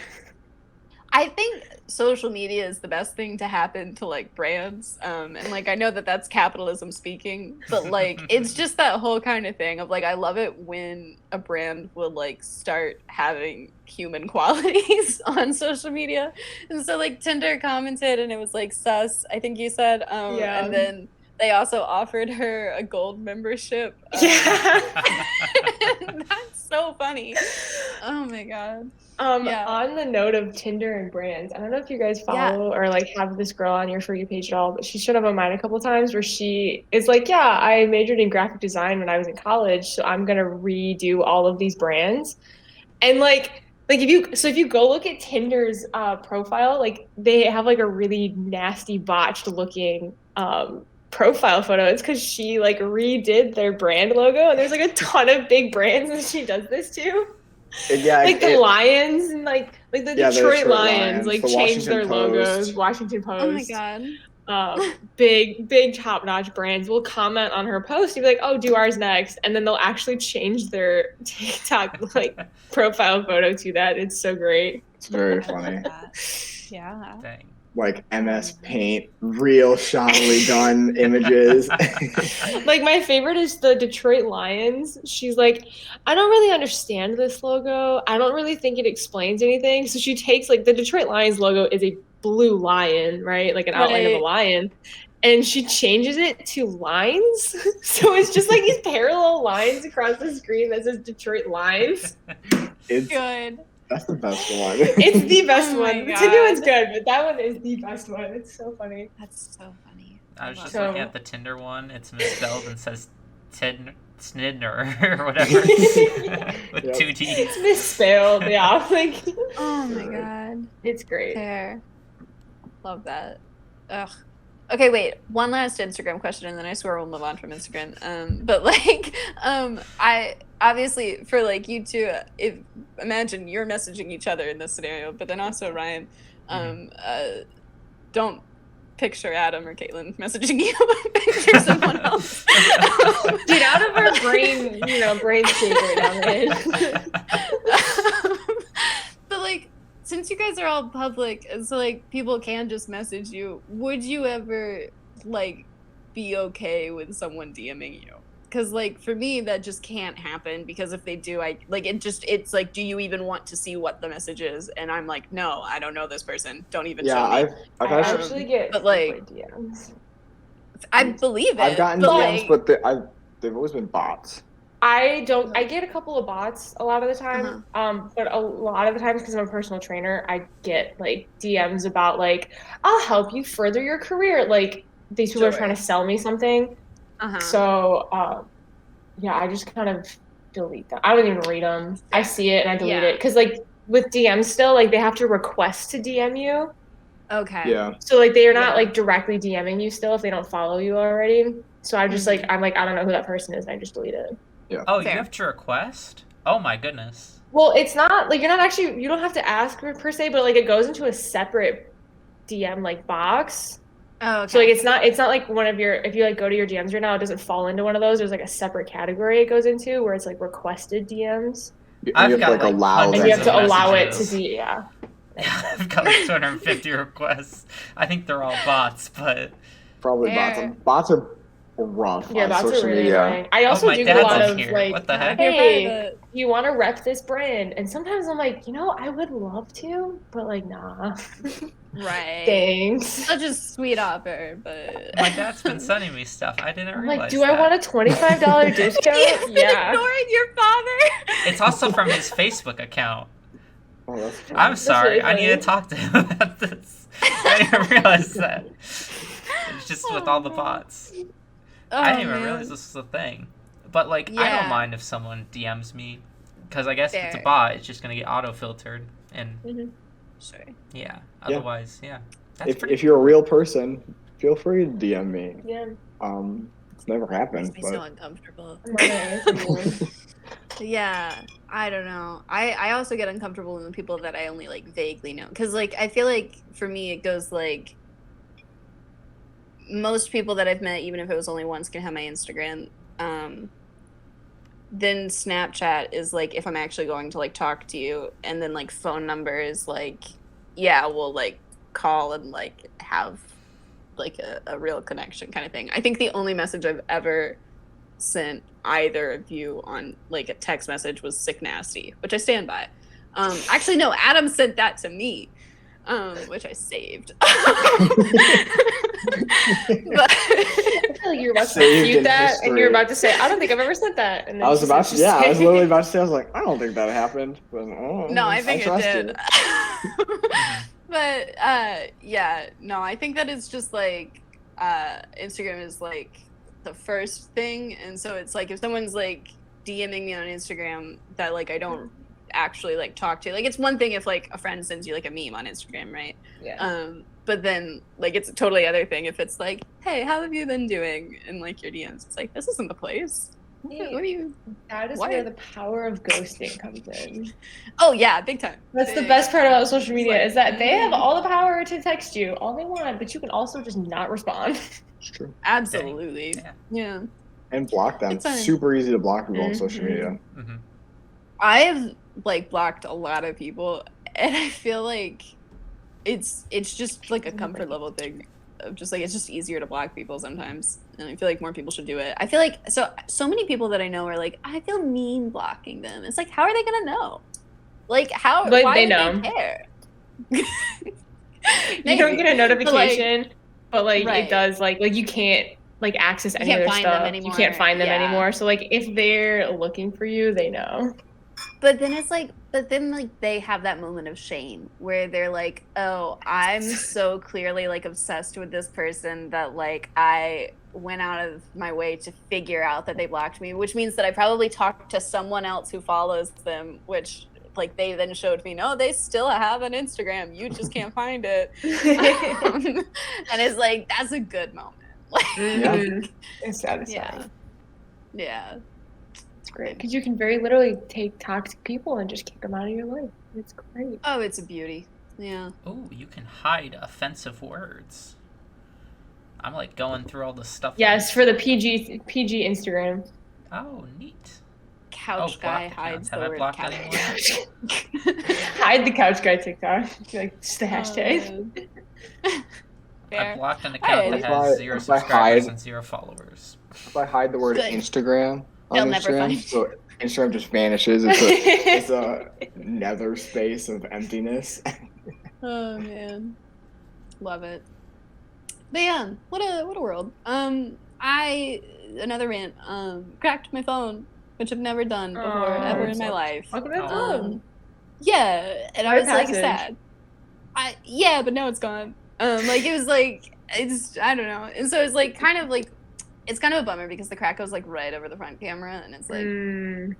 I think social media is the best thing to happen to like brands and like I know that that's capitalism speaking, but like it's just that whole kind of thing of like I love it when a brand will like start having human qualities on social media. And so like Tinder commented and it was like sus, I think you said, Yeah. and then they also offered her a gold membership. Yeah. That's so funny. Oh my god. Yeah. On the note of Tinder and brands, I don't know if you guys follow or like have this girl on your For You page at all, but she showed up on mine a couple times where she is like, yeah, I majored in graphic design when I was in college, so I'm gonna redo all of these brands. And like if you go look at Tinder's profile, like they have like a really nasty botched looking profile photo. It's because she like redid their brand logo, and there's like a ton of big brands that she does this to. Yeah, Like the Lions and like the Yeah, the Detroit Detroit Lions Lions, like the changed their Washington logos. Post. Washington Post. Oh my god. Big top notch brands will comment on her post and be like, "Oh, do ours next," and then they'll actually change their TikTok like profile photo to that. It's so great. It's very funny. Yeah. Dang. Like MS Paint, real shoddily done images. Like my favorite is the Detroit Lions. She's like, I don't really understand this logo. I don't really think it explains anything. So she takes like the Detroit Lions logo is a blue lion, right? Like an outline of a Right. lion. And she changes it to lines. So it's just like these parallel lines across the screen that says Detroit Lions. Good. That's the best one. It's the best Oh my one. The Tinder one's God. good, but that one is the best one. It's so funny. That's so funny. I was just So- looking at the Tinder one. It's misspelled and says Snidner or whatever with Yep. two D's. It's misspelled, yeah. Like Oh my god. it's great. Fair. Love that. Ugh. Okay, wait. One last Instagram question, and then I swear we'll move on from Instagram. But like, I obviously for like you two, if imagine you're messaging each other in this scenario, but then also Ryan, don't picture Adam or Caitlin messaging you. Picture someone else. Get out of our brain, brain state right now, man. But like, since you guys are all public, and so like people can just message you, would you ever like be okay with someone DMing you? Because like for me, that just can't happen. Because if they do, I like it's like, do you even want to see what the message is? And I'm like, no, I don't know this person. Don't even Yeah, show me. I've I actually actually get but, like, frequent DMs. I believe it. I've gotten but, DMs, like, but they've always been bots. I get a couple of bots a lot of the time. But a lot of the times, because I'm a personal trainer, I get like DMs about like, I'll help you further your career. Like these people are Sure. trying to sell me something. uh-huh. So yeah, I just kind of delete them. I don't even read them. I see it and I delete Yeah. it. Because like with DMs still, like they have to request to DM you. Okay. Yeah. So like they are not Yeah. like directly DMing you still if they don't follow you already. So I'm just Mhm. like, I don't know who that person is and I just delete it. Oh, you Fair. have to request? Oh my goodness. Well, it's not like you don't have to ask per se, but like it goes into a separate DM like box. Oh, okay. So like it's not like one of your, if you like go to your DMs right now, it doesn't fall into one of those. There's like a separate category it goes into where it's like requested DMs. I've You have got, to like like, allow hundreds And them you have to of allow it to messages. be, yeah. I've got like 250 requests. I think they're all bots, but Probably Fair. bots. Bots are rough Yeah, on bots social are really media. annoying. I also my do dad's a lot in of here. like, What the heck? You're part of hey, the you want to rep this brand? And sometimes I'm like, I would love to, but like, nah. Right. Thanks. Such a sweet offer, but My dad's been sending me stuff. I didn't I'm realize like, do that. I want a $25 discount? You've been Yeah. ignoring your father. It's also from his Facebook account. Oh, that's funny. I'm sorry. really I need to funny. talk to him about this. I didn't realize that. It's just with all the bots. I didn't even realize this was a thing. But like, I Yeah. don't mind if someone DMs me, because I guess if it's a Fair. bot, it's just gonna get auto filtered, and Sure. yeah. Otherwise, yeah. That's If pretty. you're a real person, feel free to DM me. Yeah. It's never happened, Makes me so but uncomfortable. I'm not gonna answer you. Yeah, I don't know. I also get uncomfortable with people that I only like vaguely know, because like I feel like for me it goes like most people that I've met, even if it was only once, can have my Instagram. Then Snapchat is like if I'm actually going to like talk to you, and then like phone number is like, yeah, we'll like call and like have like a real connection kind of thing. I think the only message I've ever sent either of you on like a text message was sick nasty, which I stand by. Actually no, Adam sent that to me, which I saved. But I feel like you're about to Saved dispute in that, and history. you're about to say, I don't think I've ever said that. And then I was she about said, to. Yeah, I was say- literally about to say. I was like, I don't think that happened. But, no, I think it trust did. you. But yeah, no, I think that it's just like Instagram is like the first thing, and so it's like if someone's like DMing me on Instagram that like I don't actually like talk to, like it's one thing if like a friend sends you like a meme on Instagram, right? Yeah. But then like it's a totally other thing if it's like, hey, how have you been doing? In like your DMs, it's like this isn't the place. What are you? That is Why? where the power of ghosting comes in. Oh yeah, big time. That's the Big best part time. about social media Like, is that they have all the power to text you all they want, but you can also just not respond. It's true. Absolutely. Yeah. Yeah. And block them. It's fine. Super easy to block people on social Mhm. media. Mhm. I've like blocked a lot of people, and I feel like it's just like a comfort level thing of just like it's just easier to block people sometimes, and I feel like more people should do it. I feel like so many people that I know are like, I feel mean blocking them. It's like, how are they gonna know? Like how? But why they would know. They care? You don't get a notification, but like right. it does like you can't like access any can't of their find them stuff. anymore. You can't find them Yeah. anymore. So like if they're looking for you, they know. But then it's like, they have that moment of shame where they're like, oh, I'm so clearly like obsessed with this person that like I went out of my way to figure out that they blocked me, which means that I probably talked to someone else who follows them, which like they then showed me, no, they still have an Instagram. You just can't find it. And it's like, that's a good moment. Like, Mhm. It's satisfying. yeah. Yeah. It's great because you can very literally take toxic people and just kick them out of your life. It's great. Oh, it's a beauty. Yeah. Oh, you can hide offensive words. I'm like going through all the stuff. Yes, for the PG Instagram. Oh, neat. Couch guy blocked hides accounts. the Have I word blocked couch. anyone? Hide the couch guy TikTok. Like it's the hashtag. I Fair. blocked an account Alright. that has If I 0 hide- subscribers and 0 followers. If I hide the word Good. Instagram They'll on never Instagram, find so Instagram just vanishes. It's a nether space of emptiness. Oh man, love it. But yeah, what a world. Another rant. Cracked my phone, which I've never done before Oh, ever in my life. Welcome to the Oh. club. Yeah, and I Rite was like passage. sad. Yeah, but now it's gone. Like it was like it's I don't know, and so it's like kind of like it's kind of a bummer because the crack goes like right over the front camera, and it's like Mm.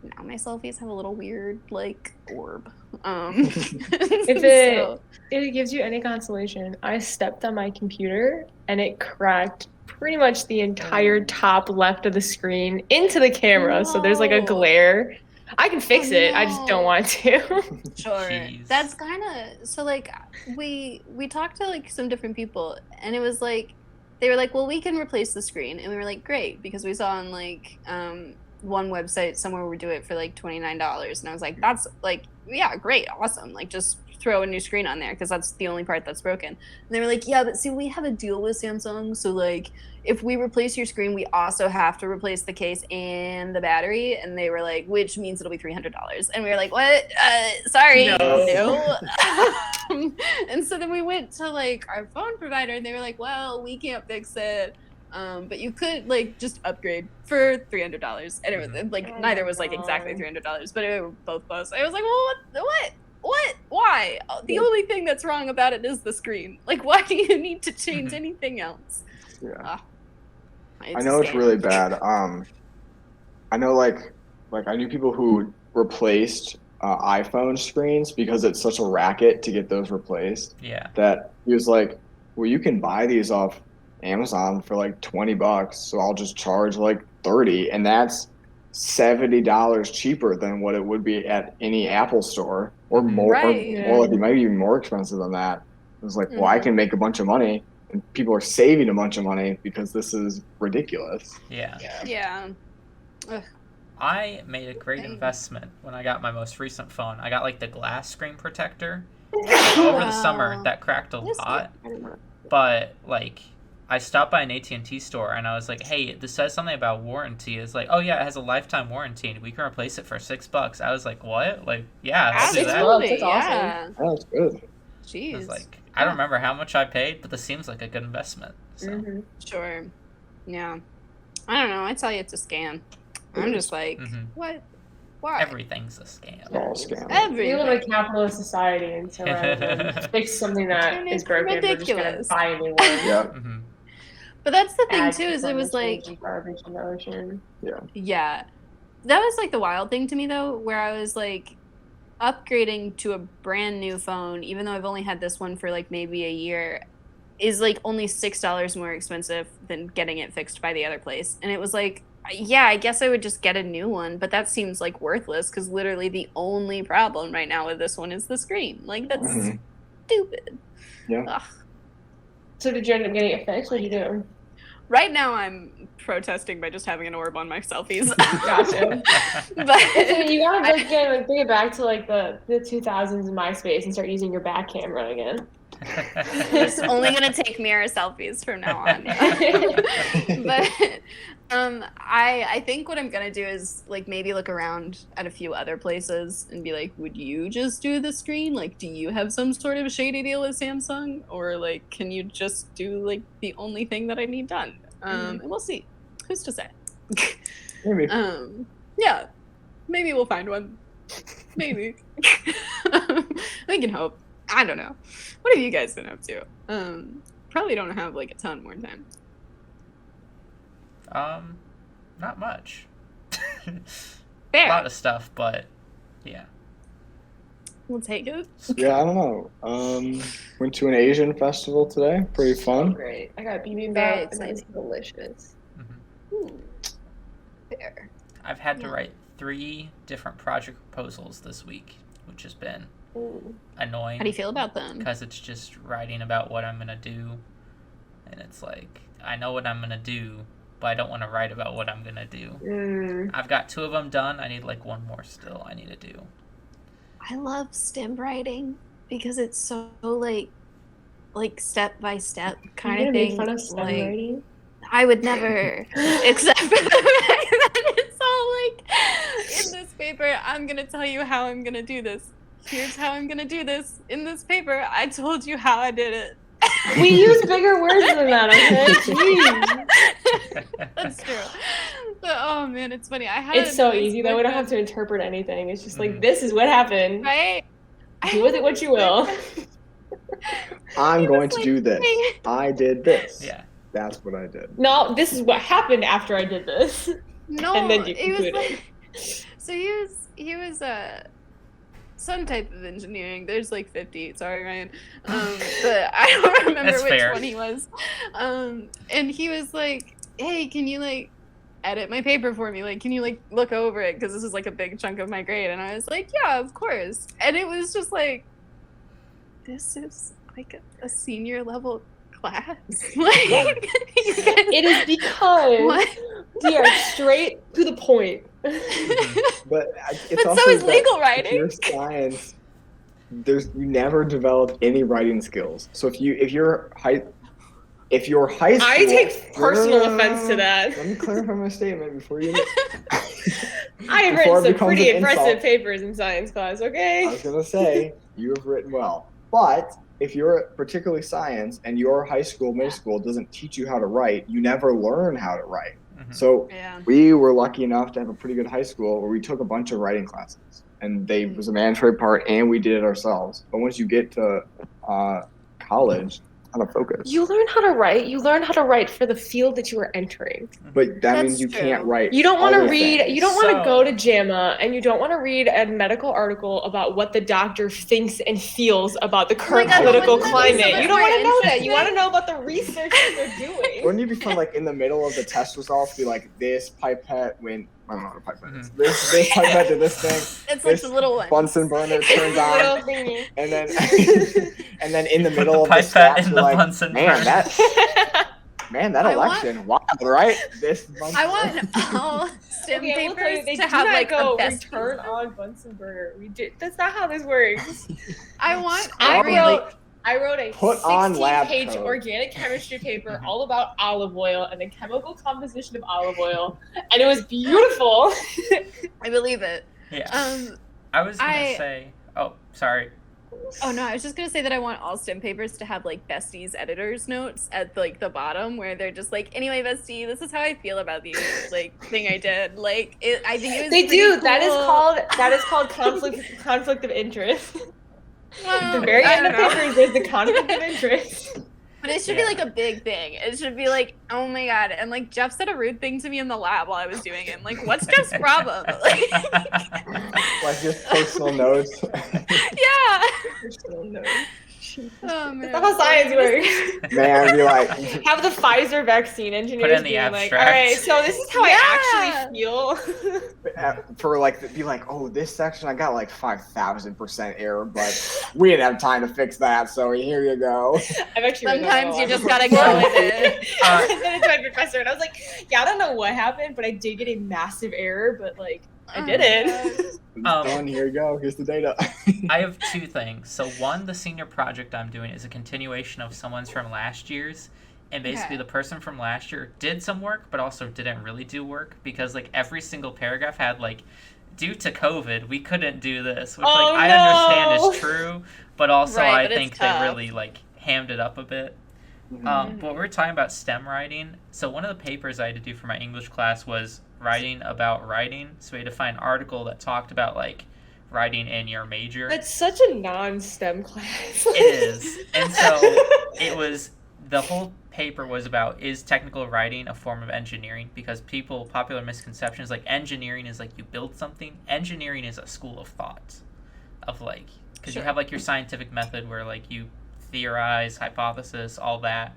now my selfies have a little weird like orb. If so- it gives you any consolation, I stepped on my computer and it cracked pretty much the entire top left of the screen into the camera. So there's like a No. glare. I can fix Oh, it. I just don't no. want to. Sure. Jeez. That's kind of so like we talked to like some different people, and it was like they were like, well, we can replace the screen, and we were like, great, because we saw on like one website somewhere we do it for like $29, and I was like, that's like, yeah, great, awesome, like just throw a new screen on there because that's the only part that's broken. And they were like, yeah, but see, we have a deal with Samsung, so like if we replace your screen, we also have to replace the case and the battery. And they were like, which means it'll be $300. And we were like, what? Sorry, no. And so then we went to like our phone provider, and they were like, well, we can't fix it. But you could like just upgrade for $300, and it was like neither was like exactly $300, but it were both close. I was like, well, what, why? The only thing that's wrong about it is the screen. Like, why do you need to change anything else? Yeah, I know it's really bad. I know like I knew people who replaced iPhone screens because it's such a racket to get those replaced. Yeah. That he was like, well, you can buy these off Amazon for like $20, so I'll just charge like $30, and that's $70 cheaper than what it would be at any Apple store, or more, or like it might be even more expensive than that. It was like, well, I can make a bunch of money, and people are saving a bunch of money because this is ridiculous. Yeah. Ugh. I made a great investment when I got my most recent phone. I got like the glass screen protector. Over the summer, that cracked a lot, but like I stopped by an AT&T store and I was like, hey, this says something about warranty. It's like, oh yeah, it has a lifetime warranty and we can replace it for $6. I was like, what? Like, yeah, let's do that. Absolutely, That's awesome. Oh, that's good. Jeez. I was like, I don't remember how much I paid, but this seems like a good investment. So. Sure. Yeah. I don't know. I tell you it's a scam. I'm just like, what? Why? Everything's a scam. It's all a scam. Everything. We live in a capitalist society, and so rather than fix something that is broken, we're just gonna buy a new one. Yeah. But that's the thing Add too, is it was like garbage in the ocean. Yeah. That was like the wild thing to me though, where I was like upgrading to a brand new phone, even though I've only had this one for like maybe a year, is like only $6 more expensive than getting it fixed by the other place. And it was like, yeah, I guess I would just get a new one, but that seems like worthless because literally the only problem right now with this one is the screen. Like, that's stupid. Yeah. Ugh. So did you end up getting it fixed? What did you do? Right now I'm protesting by just having an orb on my selfies. Gotcha. But You gotta like bring it back to like the 2000s in MySpace and start using your back camera again. It's only gonna take mirror selfies from now on. But I think what I'm gonna do is like maybe look around at a few other places and be like, would you just do the screen? Like, do you have some sort of shady deal with Samsung, or like can you just do like the only thing that I need done? And we'll see. Who's to say? Maybe. Yeah, maybe we'll find one. Maybe. We can hope. I don't know. What have you guys been up to? Probably don't have like a ton more time. Not much. Fair. A lot of stuff, but yeah. We'll take it. Yeah, I don't know. Went to an Asian festival today. Pretty fun. Great. I got Very bibimbap and it's exciting. delicious. Fair. I've had to write 3 different project proposals this week, which has been annoying. How do you feel about them? Because it's just writing about what I'm going to do. And it's like, I know what I'm going to do, but I don't want to write about what I'm going to do. I've got 2 of them done. I need like 1 more still I need to do. I love STEM writing because it's so like step by step kind of thing. Make fun of STEM like, writing? I would never, except for the fact that it's all like, in this paper, I'm going to tell you how I'm going to do this. Here's how I'm going to do this. In this paper, I told you how I did it. We use bigger words than that, okay? Jeez. That's true. But, oh man, it's funny. It's so easy though. We don't have to interpret anything. It's just like, this is what happened. Right? Do with it what you will. I'm going to do this. I did this. Yeah. That's what I did. No, this is what happened after I did this. No, And then you it was concluded. like, so he was some type of engineering. There's like 50. Sorry, Ryan. But I don't remember That's which fair. one he was. And he was like, "Hey, can you like edit my paper for me? Like, can you like look over it? Because this is like a big chunk of my grade." And I was like, "Yeah, of course." And it was just like, this is like a senior level class. Like, It is because What? we are straight to the point. But it's But also so is that legal if writing. you're science. you never develop any writing skills. So if your high school, I take personal offense to that. Let me clarify my statement before you. I have Before written it some becomes pretty an impressive insult. papers in science class, I okay? was gonna say you have written well, but if you're particularly science and your high school, middle school doesn't teach you how to write, you never learn how to write. Mhm. So Yeah. we were lucky enough to have a pretty good high school where we took a bunch of writing classes, and it was a mandatory part, and we did it ourselves. But once you get to college, how to focus. You learn how to write. You learn how to write for the field that you are entering. But that That's means you true. can't write. You don't want to other read. things. You don't want to So- go to JAMA, and you don't want to read a medical article about what the doctor thinks and feels about the current God, political wouldn't that be so climate. much You don't more want to know that. You interesting? want to know about the research that they're doing. Wouldn't it be fun, like in the middle of the test results, be like, this pipette went. I don't know what a pipette is. Mm-hmm. This pipette did this thing. It's like This the little one. Bunsen burner turned on, Little thingy. and then and then in the Put middle of the pipette stats, in you're the like, Bunsen man, burner. that I want- election, wow, right? This Bunsen I want all STEM Okay, I will tell you, papers they to do have not like go a best. return on Bunsen burner. That's not how this works. I want I every wrote a Put on lab 16-page coat. organic chemistry paper all about olive oil and the chemical composition of olive oil, and it was beautiful. I believe it. Yeah. I I was gonna say. Oh, sorry. Oh no, I was just gonna say that I want all STEM papers to have like besties editors notes at like the bottom where they're just like, anyway, bestie, this is how I feel about the like thing I did. Like I think it was They pretty do. That is cool. called conflict of interest. Well, The very I end of don't know. papers, there's the conflict of interest. But it should be like a big thing. It should be like, oh my god. And like Jeff said a rude thing to me in the lab while I was doing it. I'm like, what's Jeff's problem? Like, like just personal notes. yeah. Oh man. That's not how science works. Man, be like, Have the Pfizer vaccine engineers Put in the being like, all abstract. right, so this is how Yeah. I actually feel. for like, be like, oh, this section I got like 5,000% error, but we didn't have time to fix that, so here you go. I've actually written that Sometimes all you out just before. gotta go with it. I sent it to my professor, and I was like, yeah, I don't know what happened, but I did get a massive error, but like, I Oh did my it. It's done, here you go, here's the data. I have two things. So one, the senior project I'm doing is a continuation of someone's from last year's, and basically Okay. the person from last year did some work, but also didn't really do work because like every single paragraph had like, due to COVID, we couldn't do this, which Oh, like I understand no. is true, but also Right, I but it's think they tough. really like hammed it up a bit. But we were talking about STEM writing. So one of the papers I had to do for my English class was writing about writing. So we had to find an article that talked about like writing in your major. That's such a non-STEM class. It is. And so it was, the whole paper was about, is technical writing a form of engineering? Because popular misconceptions, like engineering is like you build something. Engineering is a school of thought of like, because you Sure. have like your scientific method where like you theorize, hypothesis, all that.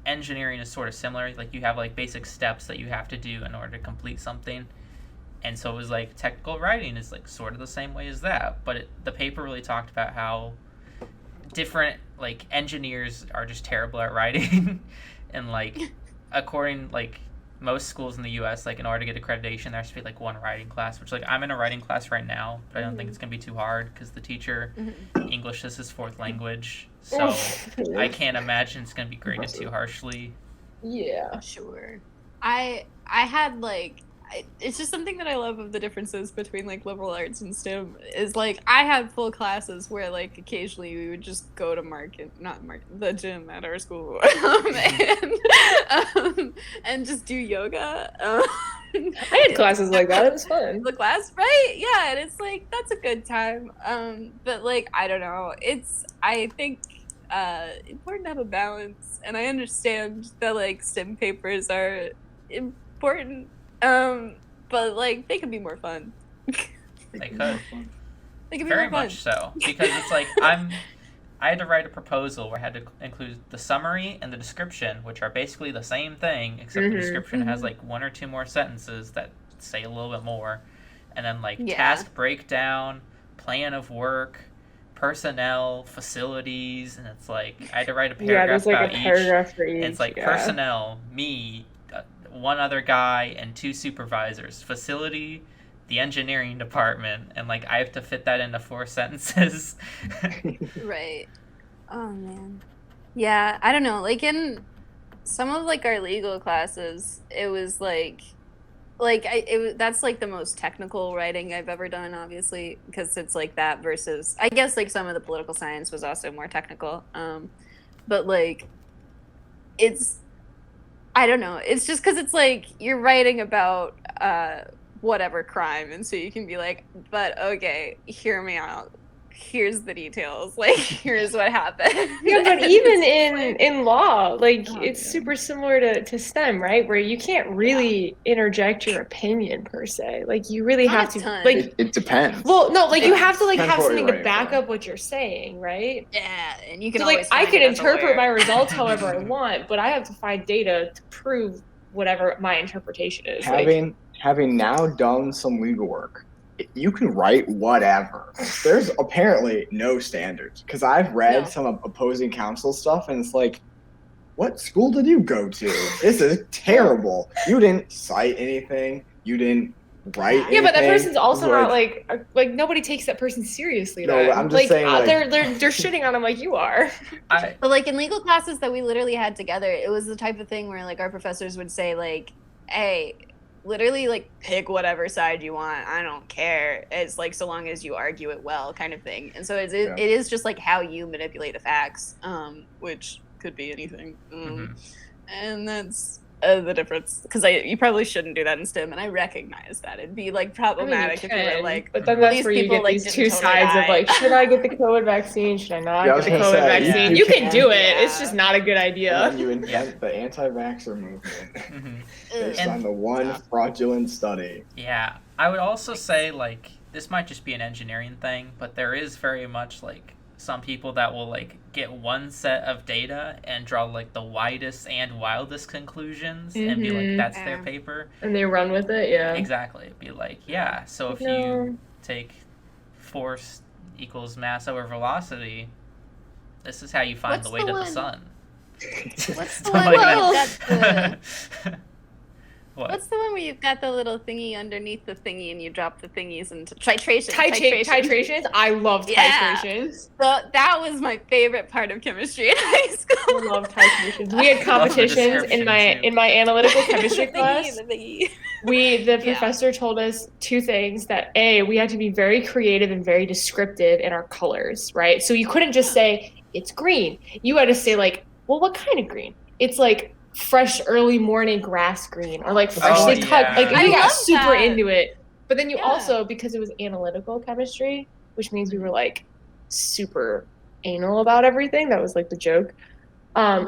Engineering is sort of similar. Like you have like basic steps that you have to do in order to complete something. And so it was like technical writing is like sort of the same way as that. But the paper really talked about how different like engineers are just terrible at writing. And like according like most schools in the US, like in order to get accreditation there has to be like one writing class, which like I'm in a writing class right now, but I don't think it's gonna be too hard because the teacher English is his fourth language. So I can't imagine it's gonna be graded too harshly. Yeah. Sure. I had like it's just something that I love of the differences between like liberal arts and STEM is like I had full classes where like occasionally we would just go to the gym at our school and just do yoga. I had classes like that. It was fun. The class, right? Yeah, and it's like that's a good time. But like I don't know, I think important to have a balance, and I understand that like STEM papers are important. But like they could be more fun. They could. They could be Very more fun. much so. Because it's like I had to write a proposal where I had to include the summary and the description, which are basically the same thing, except the description has like one or two more sentences that say a little bit more. And then like Yeah. task breakdown, plan of work, personnel, facilities, and it's like I had to write a Yeah, paragraph there's like about a each. paragraph for each. And it's like yeah. personnel, me, one other guy, and two supervisors. Facility, the engineering department, and like I have to fit that into 4 sentences. Right. Oh man. Yeah, I don't know. Like in some of like our legal classes, it was that's like the most technical writing I've ever done, obviously, because it's like that versus I guess like some of the political science was also more technical. But like it's I don't know. It's just because it's like you're writing about whatever crime, and so you can be like, but okay, hear me out. Here's the details. Like, here's what happened. Yeah, but And even it's in law, like Oh, it's yeah. super similar to STEM, right? Where you can't really interject your opinion per se. Like you really Not have a to ton. like It depends. well, no, like you have to like Depends have what something you're to back writing for. up what you're saying, right? yeah, and you can So like always I find can it as a interpret lawyer. my results however I want, but I have to find data to prove whatever my interpretation is. Like, Having now done some legal work, you can write whatever. There's apparently no standards because I've read No. some opposing counsel stuff, and it's like, what school did you go to? This is terrible. You didn't cite anything. You didn't write anything. yeah, but that person's also It's not like nobody takes that person seriously. No, then. I'm just saying, like- they're shitting on them like you are. I But like in legal classes that we literally had together, it was the type of thing where like our professors would say like, "Hey, literally like pick whatever side you want. I don't care. It's like so long as you argue it well," kind of thing. And so it is just like how you manipulate the facts, which could be anything. And that's the difference because you probably shouldn't do that in STEM, and I recognize that it'd be like problematic if you were like, but then well, that's these where you people, get like, these didn't two totally sides of die. like, should I get the COVID vaccine? Should I not Yeah, I get was the gonna COVID say, vaccine? you You can can- do it. It's Yeah. just not a good idea. And then you invent the anti-vaxxer movement based And- on the one fraudulent study. Yeah, I would also say like this might just be an engineering thing, but there is very much like some people that will like get one set of data and draw like the widest and wildest conclusions and be like, Mhm. that's their Yeah. paper. And they run with it, yeah. Exactly. Be like, yeah, so if No. you take force equals mass over velocity, this is how you find What's the weight the of the one- sun. What's the So, one like, where that's- you've got the What? What's the one where you've got the little thingy underneath the thingy and you drop the thingies into titration? Titrations? I love Yeah. titrations. So that was my favorite part of chemistry in high I school. love titrations. We had Love the competitions in description, my too. analytical The chemistry thingy, class. the thingy. The Yeah. professor told us two things: that A, we had to be very creative and very descriptive in our colors, right? So you couldn't just say it's green. You had to say like, well, what kind of green? It's like fresh early morning grass green, or like freshly cut. yeah. Like I we got love super that. into it. But then you Yeah. also, because it was analytical chemistry, which means we were like super anal about everything. That was like the joke.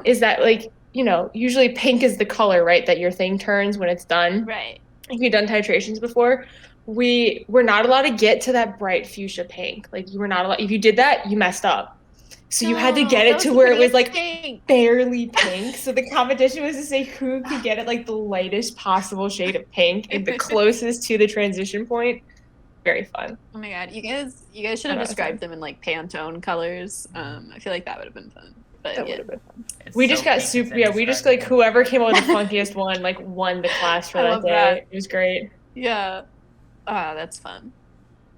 Is that like, you know, usually pink is the color, right, that your thing turns when it's done. Right. If you've done titrations before, we were not allowed to get to that bright fuchsia pink. Like you were not allowed. If you did that, you messed up. So you had to No, get that it was to the where it was prettiest like pink. barely pink. So the competition was to say who could get it like the lightest possible shade of pink and the closest to the transition point. Very fun. Oh my god, you guys should I have know, described them in like Pantone colors. I feel like that would have been fun. But That yeah. would have been fun. It's We so just got pink, super. it's Yeah, we just like indescribable. whoever came up with the funkiest one like won the class for I that love day. that. It was great. Yeah. Ah, that's fun.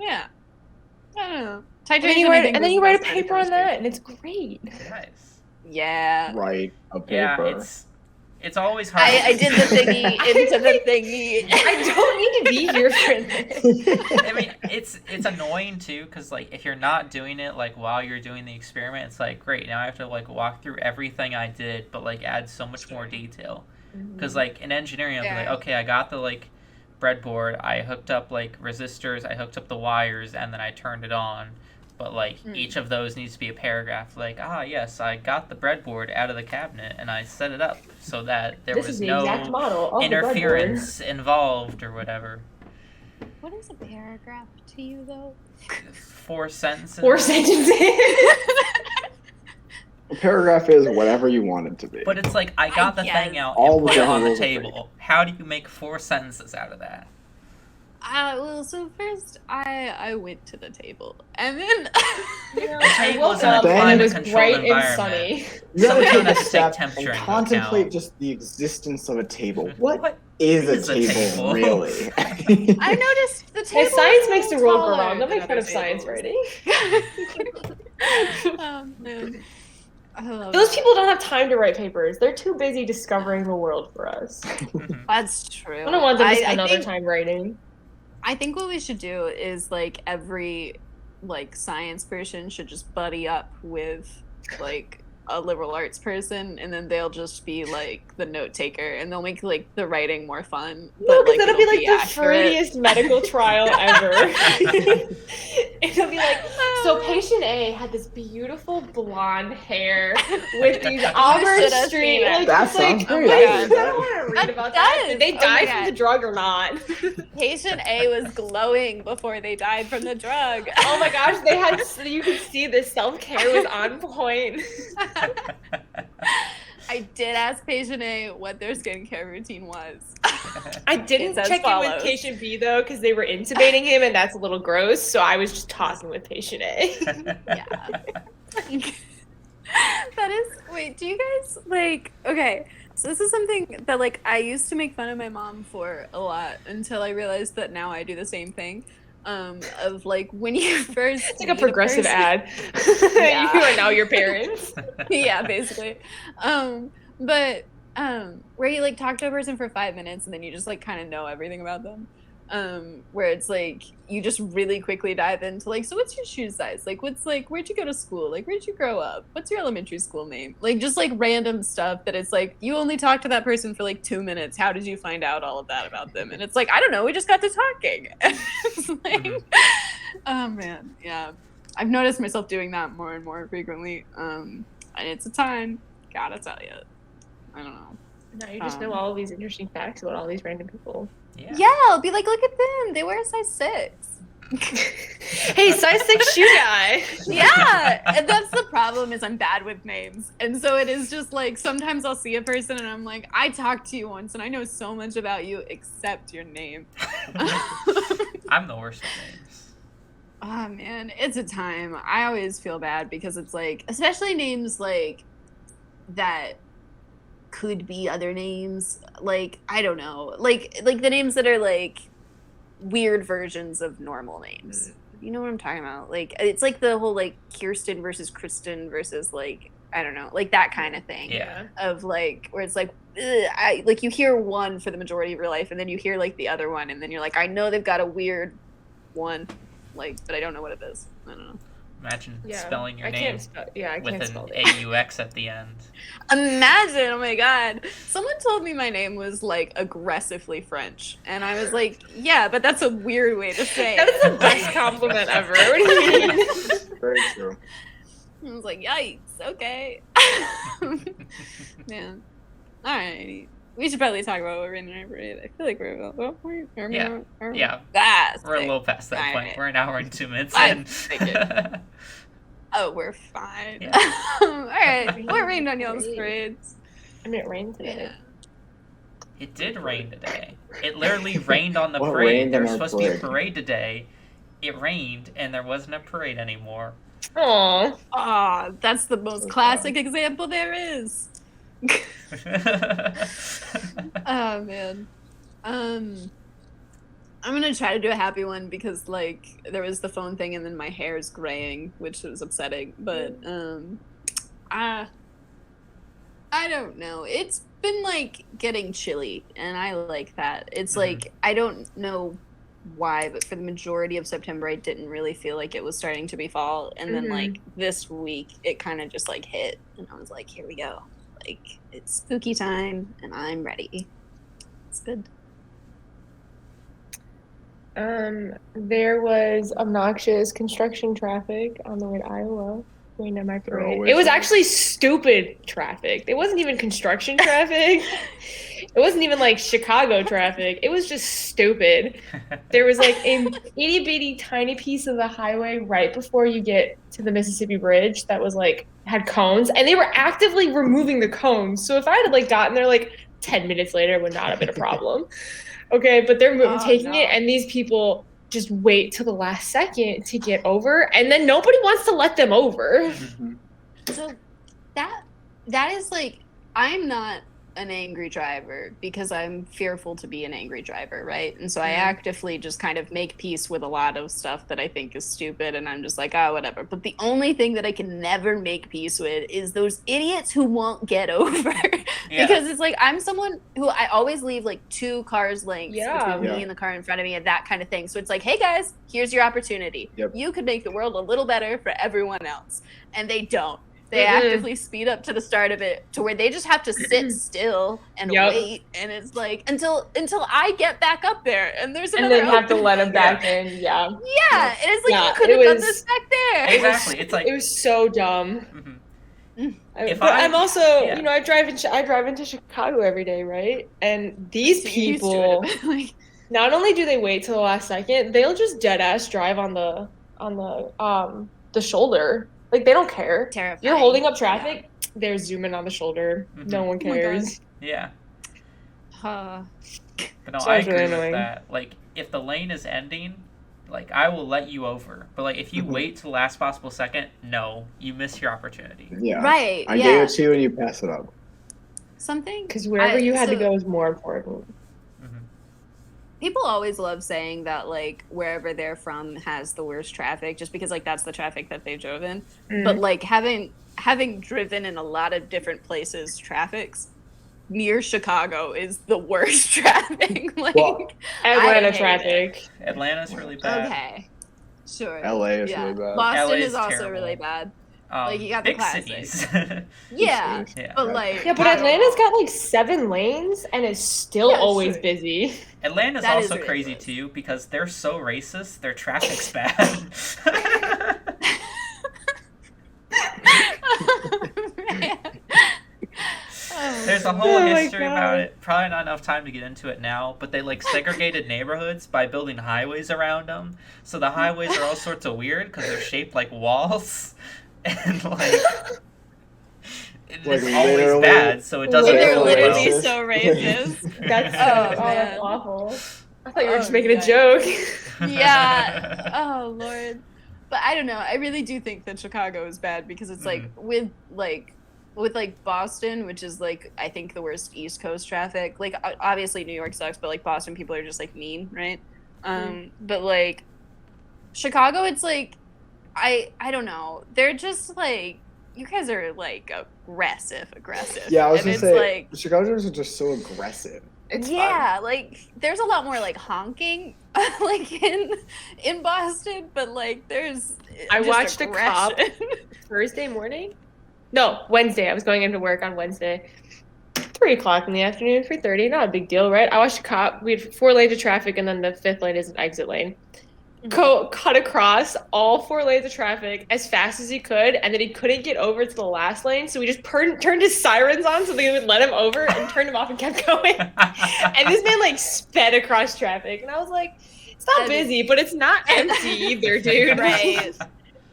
Yeah. I don't know. And then Titration, you I write, think, and then was you the write a best part of paper on chemistry. that, and it's great. Nice. Yeah. Write a paper. Yeah, it's always hard. I did the thingy into the thingy. I don't need to be here for this. I mean, it's annoying too, because like if you're not doing it like while you're doing the experiment, it's like great. Now I have to like walk through everything I did, but like add so much more detail. Because like in engineering, I'll be Yeah. like, okay, I got the like breadboard, I hooked up like resistors, I hooked up the wires, and then I turned it on. But like each of those needs to be a paragraph. Like, yes, I got the breadboard out of the cabinet and I set it up so that there This was is the exact no model of interference involved or whatever. What is a paragraph to you, though? 4 sentences. the breadboard. 4 sentences. A paragraph is whatever you want it to be. But it's like I got the guess. thing out All and the put it on the rules are table. How do you make 4 sentences out of that? Well, so first I went to the table, and then I It woke was in a up and it climate was controlled bright and environment. sunny. You So gotta we take don't a have to take step temperature and into contemplate account. just the existence of a table. What What is is a a table, table? really? I noticed the table. Hey, science was a makes the little world go taller round. Don't than make fun other of science tables. writing. Man. I love Those that. people don't have time to write papers. They're too busy discovering the world for us. Mhm. That's true. I don't want them to I spend all their think- time writing. I think what we should do is like every like science person should just buddy up with like a liberal arts person, and then they'll just be like the note taker, and they'll make like the writing more fun. No, because that'll be it'll like the accurate. fruitiest medical trial ever. It'll be like, so patient A had this beautiful blonde hair with these auburn should have street. seen it. Like, That it's like, sounds great. wait, I I can don't do that. want to read That about that. Did they does. Oh my die from the God. drug or not? Patient A was glowing before they died from the drug. Oh my gosh, they had. You could see the self care was on point. I did ask patient A what their skincare routine was. I didn't It's as check in follows. with patient B though, because they were intubating him, and that's a little gross. So I was just talking with patient A. Yeah. That is. Wait, do you guys like? Okay, so this is something that like I used to make fun of my mom for a lot until I realized that now I do the same thing. Of like when you first. It's like a meet progressive person- ad. Yeah. You are now your parents. Yeah, basically. Where you like talk to a person for 5 minutes and then you just like kind of know everything about them. Where it's like you just really quickly dive into like, so what's your shoe size? Like, what's like, where'd you go to school? Like, where'd you grow up? What's your elementary school name? Like, just like random stuff that it's like you only talked to that person for like 2 minutes. How did you find out all of that about them? And it's like, I don't know. We just got to talking. It's like, oh man, yeah. I've noticed myself doing that more and more frequently. And it's a time. Gotta tell you. I don't know. Now you just know all of these interesting facts about all these random people. Yeah, I'll be like, look at them. They wear a size 6. Hey, size 6 shoe guy. Yeah, and that's the problem is I'm bad with names. And so it is just like sometimes I'll see a person and I'm like, I talked to you once and I know so much about you except your name. I'm the worst at names. Oh man, it's a time. I always feel bad because it's like, especially names like that could be other names. Like, I don't know. Like the names that are like weird versions of normal names. You know what I'm talking about? Like, it's like the whole like Kirsten versus Kristen versus like, I don't know, like that kind of thing. Yeah. Of like, where it's like, like you hear one for the majority of your life and then you hear like the other one and then you're like, I know they've got a weird one, like, but I don't know what it is. I don't know. Imagine Yeah, spelling your I name can't spell. Yeah, I with can't an spell it. AUX at the end. Imagine, oh my god. Someone told me my name was like aggressively French. And I was like, yeah, but that's a weird way to say That is it. the best compliment ever. What do you mean? Very true. I was like, yikes, okay. Man. Alrighty. We should probably talk about what we're in our parade. I feel like we're about that point. Yeah. Yeah. That's We're a little past that point. Alright. We're an hour and 2 minutes I in. figured. Oh, we're fine. Yeah. Alright. What rained on y'all's parades? I mean, it rained today. Yeah. It did rain today. It literally rained on the What parade. rained There on was our supposed to be a parade? parade today. It rained, and there wasn't a parade anymore. Aw. Aw, that's the most So classic example there is. Oh man. I'm gonna try to do a happy one because like there was the phone thing and then my hair's graying, which was upsetting. But I don't know. It's been like getting chilly and I like that. It's like I don't know why, but for the majority of September I didn't really feel like it was starting to be fall. And then like this week it kind of just like hit and I was like, here we go. Like it's spooky time and I'm ready. It's good. There was obnoxious construction traffic on the way to Iowa going down my parade. always It was is. actually stupid traffic. It wasn't even construction traffic. It wasn't even like Chicago traffic. It was just stupid. There was like an itty bitty tiny piece of the highway right before you get to the Mississippi Bridge that was like had cones, and they were actively removing the cones. So if I had like gotten there like 10 minutes later, it would not have been a problem. Okay, but they're Oh, taking no. it, and these people just wait till the last second to get over, and then nobody wants to let them over. Mhm. So that is like, I'm not an angry driver because I'm fearful to be an angry driver, right? And so I Mhm. actively just kind of make peace with a lot of stuff that I think is stupid, and I'm just like, oh, whatever. But the only thing that I can never make peace with is those idiots who won't get over. Yeah. Because it's like, I'm someone who I always leave like 2 cars lengths Yeah. between Yeah. me and the car in front of me and that kind of thing. So it's like, hey guys, here's your opportunity. Yep. You could make the world a little better for everyone else. And they don't. They Mm-mm. actively speed up to the start of it to where they just have to sit still and Yep. wait, and it's like until I get back up there and there's And another then have to let them opening. back in. Yeah. Yeah, and it's like, Yeah, you could it have done was- this back there. Exactly. It's like It was so dumb. mhm. If But I- I'm also, yeah. you know, I drive into Chicago every day, right? And these So you're used to people, it. Like, not only do they wait till the last second, they'll just dead ass drive on the shoulder. Like they don't care. terrifying. You're holding up traffic, they're zooming on the shoulder. No Mhm. one Oh my God. cares. Yeah. Yeah. But no, So I it's agree really with annoying. that. Like, if the lane is ending, like, I will let you over. But, like, if you Mhm. wait to the last possible second, no, you miss your opportunity. Yeah. Right. I yeah. gave it to you and you pass it up. Something. Because wherever I- you had to so- go is more important. Mhm. People always love saying that, like, wherever they're from has the worst traffic, just because, like, that's the traffic that they've driven. But like having driven in a lot of different places, traffic's near Chicago is the worst traffic. Like, Well, Atlanta I hate traffic. Atlanta's really bad. okay, sure. LA is yeah. really bad. Boston LA is is also terrible. really bad. Um, Like, you got the big classic. cities. Yeah, yeah. but like, Yeah, but I don't Atlanta's know. got like 7 lanes and it's still Yeah, always sure. busy. Atlanta's That is also crazy, ridiculous. too, because they're so racist, their traffic's bad. There's a whole Oh my history God. about it. Probably not enough time to get into it now, but they like segregated neighborhoods by building highways around them. So the highways are all sorts of weird because they're shaped like walls, and like it's Like, always literally- bad, so it doesn't They're go literally well. so racist. That's Oh, that's man. awful. I thought you were Oh, just making a yeah. joke. Yeah. Oh Lord. But I don't know. I really do think that Chicago is bad because it's like with Boston, which is like I think the worst East Coast traffic. Like obviously New York sucks, but like Boston people are just like mean, right? But like Chicago, it's like I don't know. They're just like, you guys are like aggressive. Yeah, I was And gonna it's say like, the Chicagoans are just so aggressive. It's fun. yeah, like there's a lot more like honking like in Boston, but like there's I just watched a cop aggression. Thursday morning? No, Wednesday. I was going into work on Wednesday. 3 o'clock in the afternoon, 3:30, not a big deal, right? I watched a cop. We had 4 lanes of traffic, and then the 5th lane is an exit lane. Cut across all 4 lanes of traffic as fast as he could, and then he couldn't get over to the last lane, so we just turned his sirens on so they would let him over and turned him off and kept going. And this man like sped across traffic, and I was like, it's not That is- busy, but it's not empty either, dude. Right.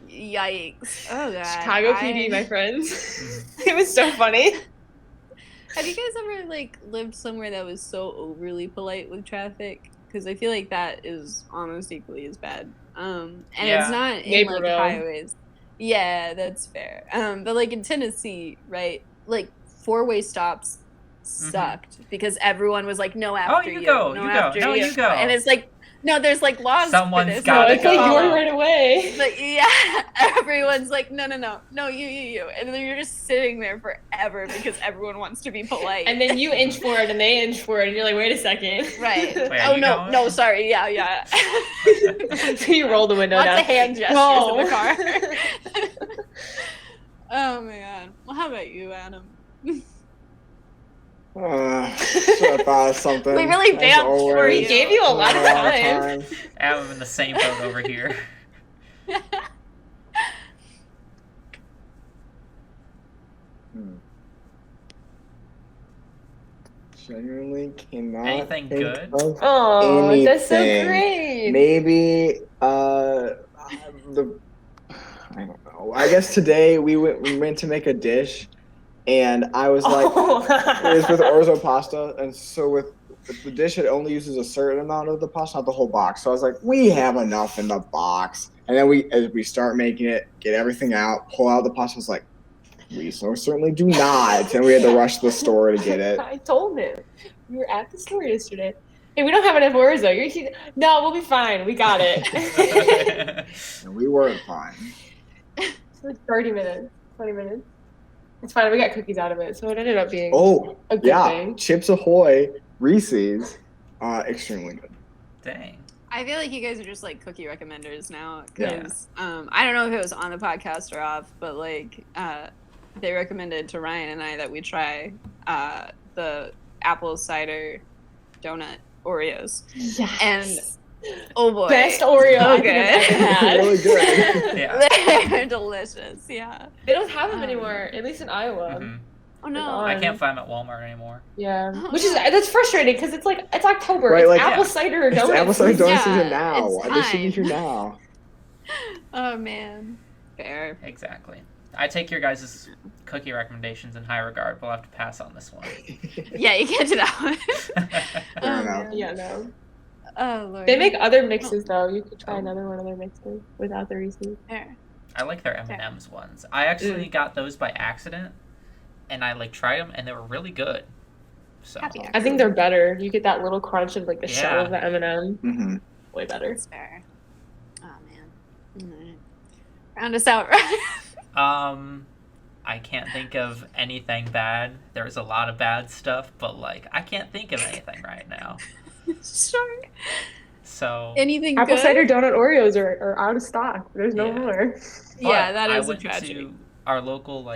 Yikes. Oh god. Chicago PD, my friends. It was so funny. Have you guys ever like lived somewhere that was so overly polite with traffic? Because I feel like that is almost equally as bad. And Yeah. it's not in like Naperville. highways. Yeah, that's fair. But like in Tennessee, right? Like 4-way stops sucked because everyone was like, no after you you. go, No you go, after no, you go. And it's like, no, there's like laws Someone's for this. gotta No, it's like go. you're right away. But yeah, everyone's like, no, you, and then you're just sitting there forever because everyone wants to be polite. And then you inch forward and they inch forward, and you're like, wait a second. right? Wait, Oh you no, going? no, sorry, yeah. So you roll the window Lots down. of hand gestures No. in the car. Oh my god. Well, how about you, Adam? Should have thought of something. We really as vamped for always. you. Gave you a lot of time. I'm in the same boat over here. Genuinely cannot. Anything think good? of Oh, that's so anything. great. Maybe the I don't know. I guess today we went to make a dish, and I was like, Oh. it was with orzo pasta, and so with the dish, it only uses a certain amount of the pasta, not the whole box. So I was like, we have enough in the box. And then as we start making it, get everything out, pull out the pasta. I was like, we so certainly do not. And we had to rush to the store to get it. I told him. We were at the store yesterday. Hey, we don't have enough Orzo. No, we'll be fine. We got it. And we weren't fine. It's like 30 minutes, 20 minutes. It's fine. We got cookies out of it, so it ended up being Oh, a good yeah. thing. Chips Ahoy, Reese's, extremely good. Dang. I feel like you guys are just like cookie recommenders now because I don't know if it was on the podcast or off, but like they recommended to Ryan and I that we try the apple cider donut Oreos. Yes. And oh boy, Best Oreo I think Okay. I've ever had. Really good. Yeah. They're delicious. Yeah. They don't have them anymore, at least in Iowa. Mhm. Oh no. on. I can't find them at Walmart anymore. Yeah, Oh, which is yeah. that's frustrating because it's October. Right, it's like- apple Yeah. cider It's donuts. apple cider donuts Yeah, season now. it's They should be time. here now. Oh man. Fair. Exactly. I take your guys' cookie recommendations in high regard. We'll have to pass on this one. Yeah, you can't do that one. Fair Oh, enough. man. Yeah, no. Oh lord. They make other mixes though. You could try another one of their mixes without the Reese's. Fair. I like their M&M's ones. I actually got those by accident, and I like tried them, and they were really good. So Happy I think they're better. You get that little crunch of like the Yeah. shell of the M&M. Mm-hmm. Way better. That's fair. Oh man. Alright. Round us out, right? I can't think of anything bad. There's a lot of bad stuff, but like I can't think of anything right now. Sure. So Anything Apple good? cider donut Oreos are out of stock. There's no Yeah. more. Yeah, but that I is a went tragedy. to our local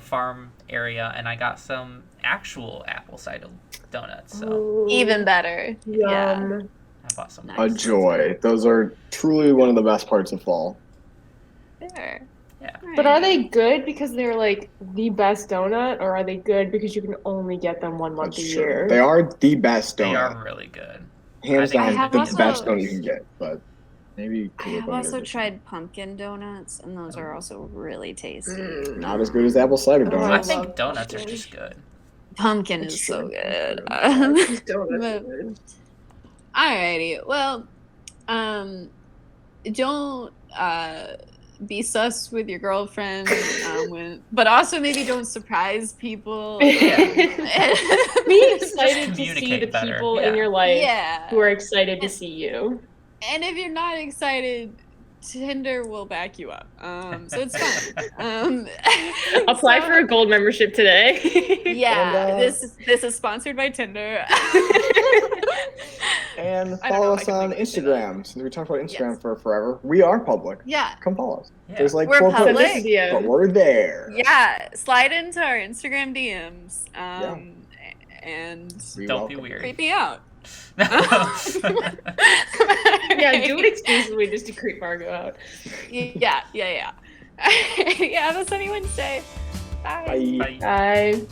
farm area, and I got some actual apple cider donuts. So Ooh, Even better. Yeah. yum. I bought some. Nice. A joy. Those are truly one of the best parts of fall. Fair. Yeah. But are they good because they're like the best donut, or are they good because you can only get them 1 month That's a true. year? They are the best They donut. are really good. Hands I down, have the also- best donut you can get. But maybe I cooler have donut also is tried pumpkin donuts, and those are also really tasty. Mm. not as good as apple cider Oh, I donuts. think love donuts are pumpkin. just good. Pumpkin That's is so true. good. These donuts are But- good. Alrighty. Well, don't be sus with your girlfriend, but also maybe don't surprise people. Be Just excited to see communicate the better, people yeah. in your life Yeah. who are excited to see you. And if you're not excited, Tinder will back you up. So it's fine. Apply so- for a gold membership today. Yeah, And, this is sponsored by Tinder. And I don't follow know, us I can on think of that. Instagram. Since we talked about Instagram Yes. for forever, we are public. Yeah. Come follow us. Yeah. There's like We're 4 public. posts, Send us a DM. but we're there. Yeah, slide into our Instagram DMs. And We Don't be welcome. weird. creep me out. Yeah, do it exclusively just to creep Margo out. Yeah. Yeah, have a sunny Wednesday. Bye. Bye. Bye. Bye.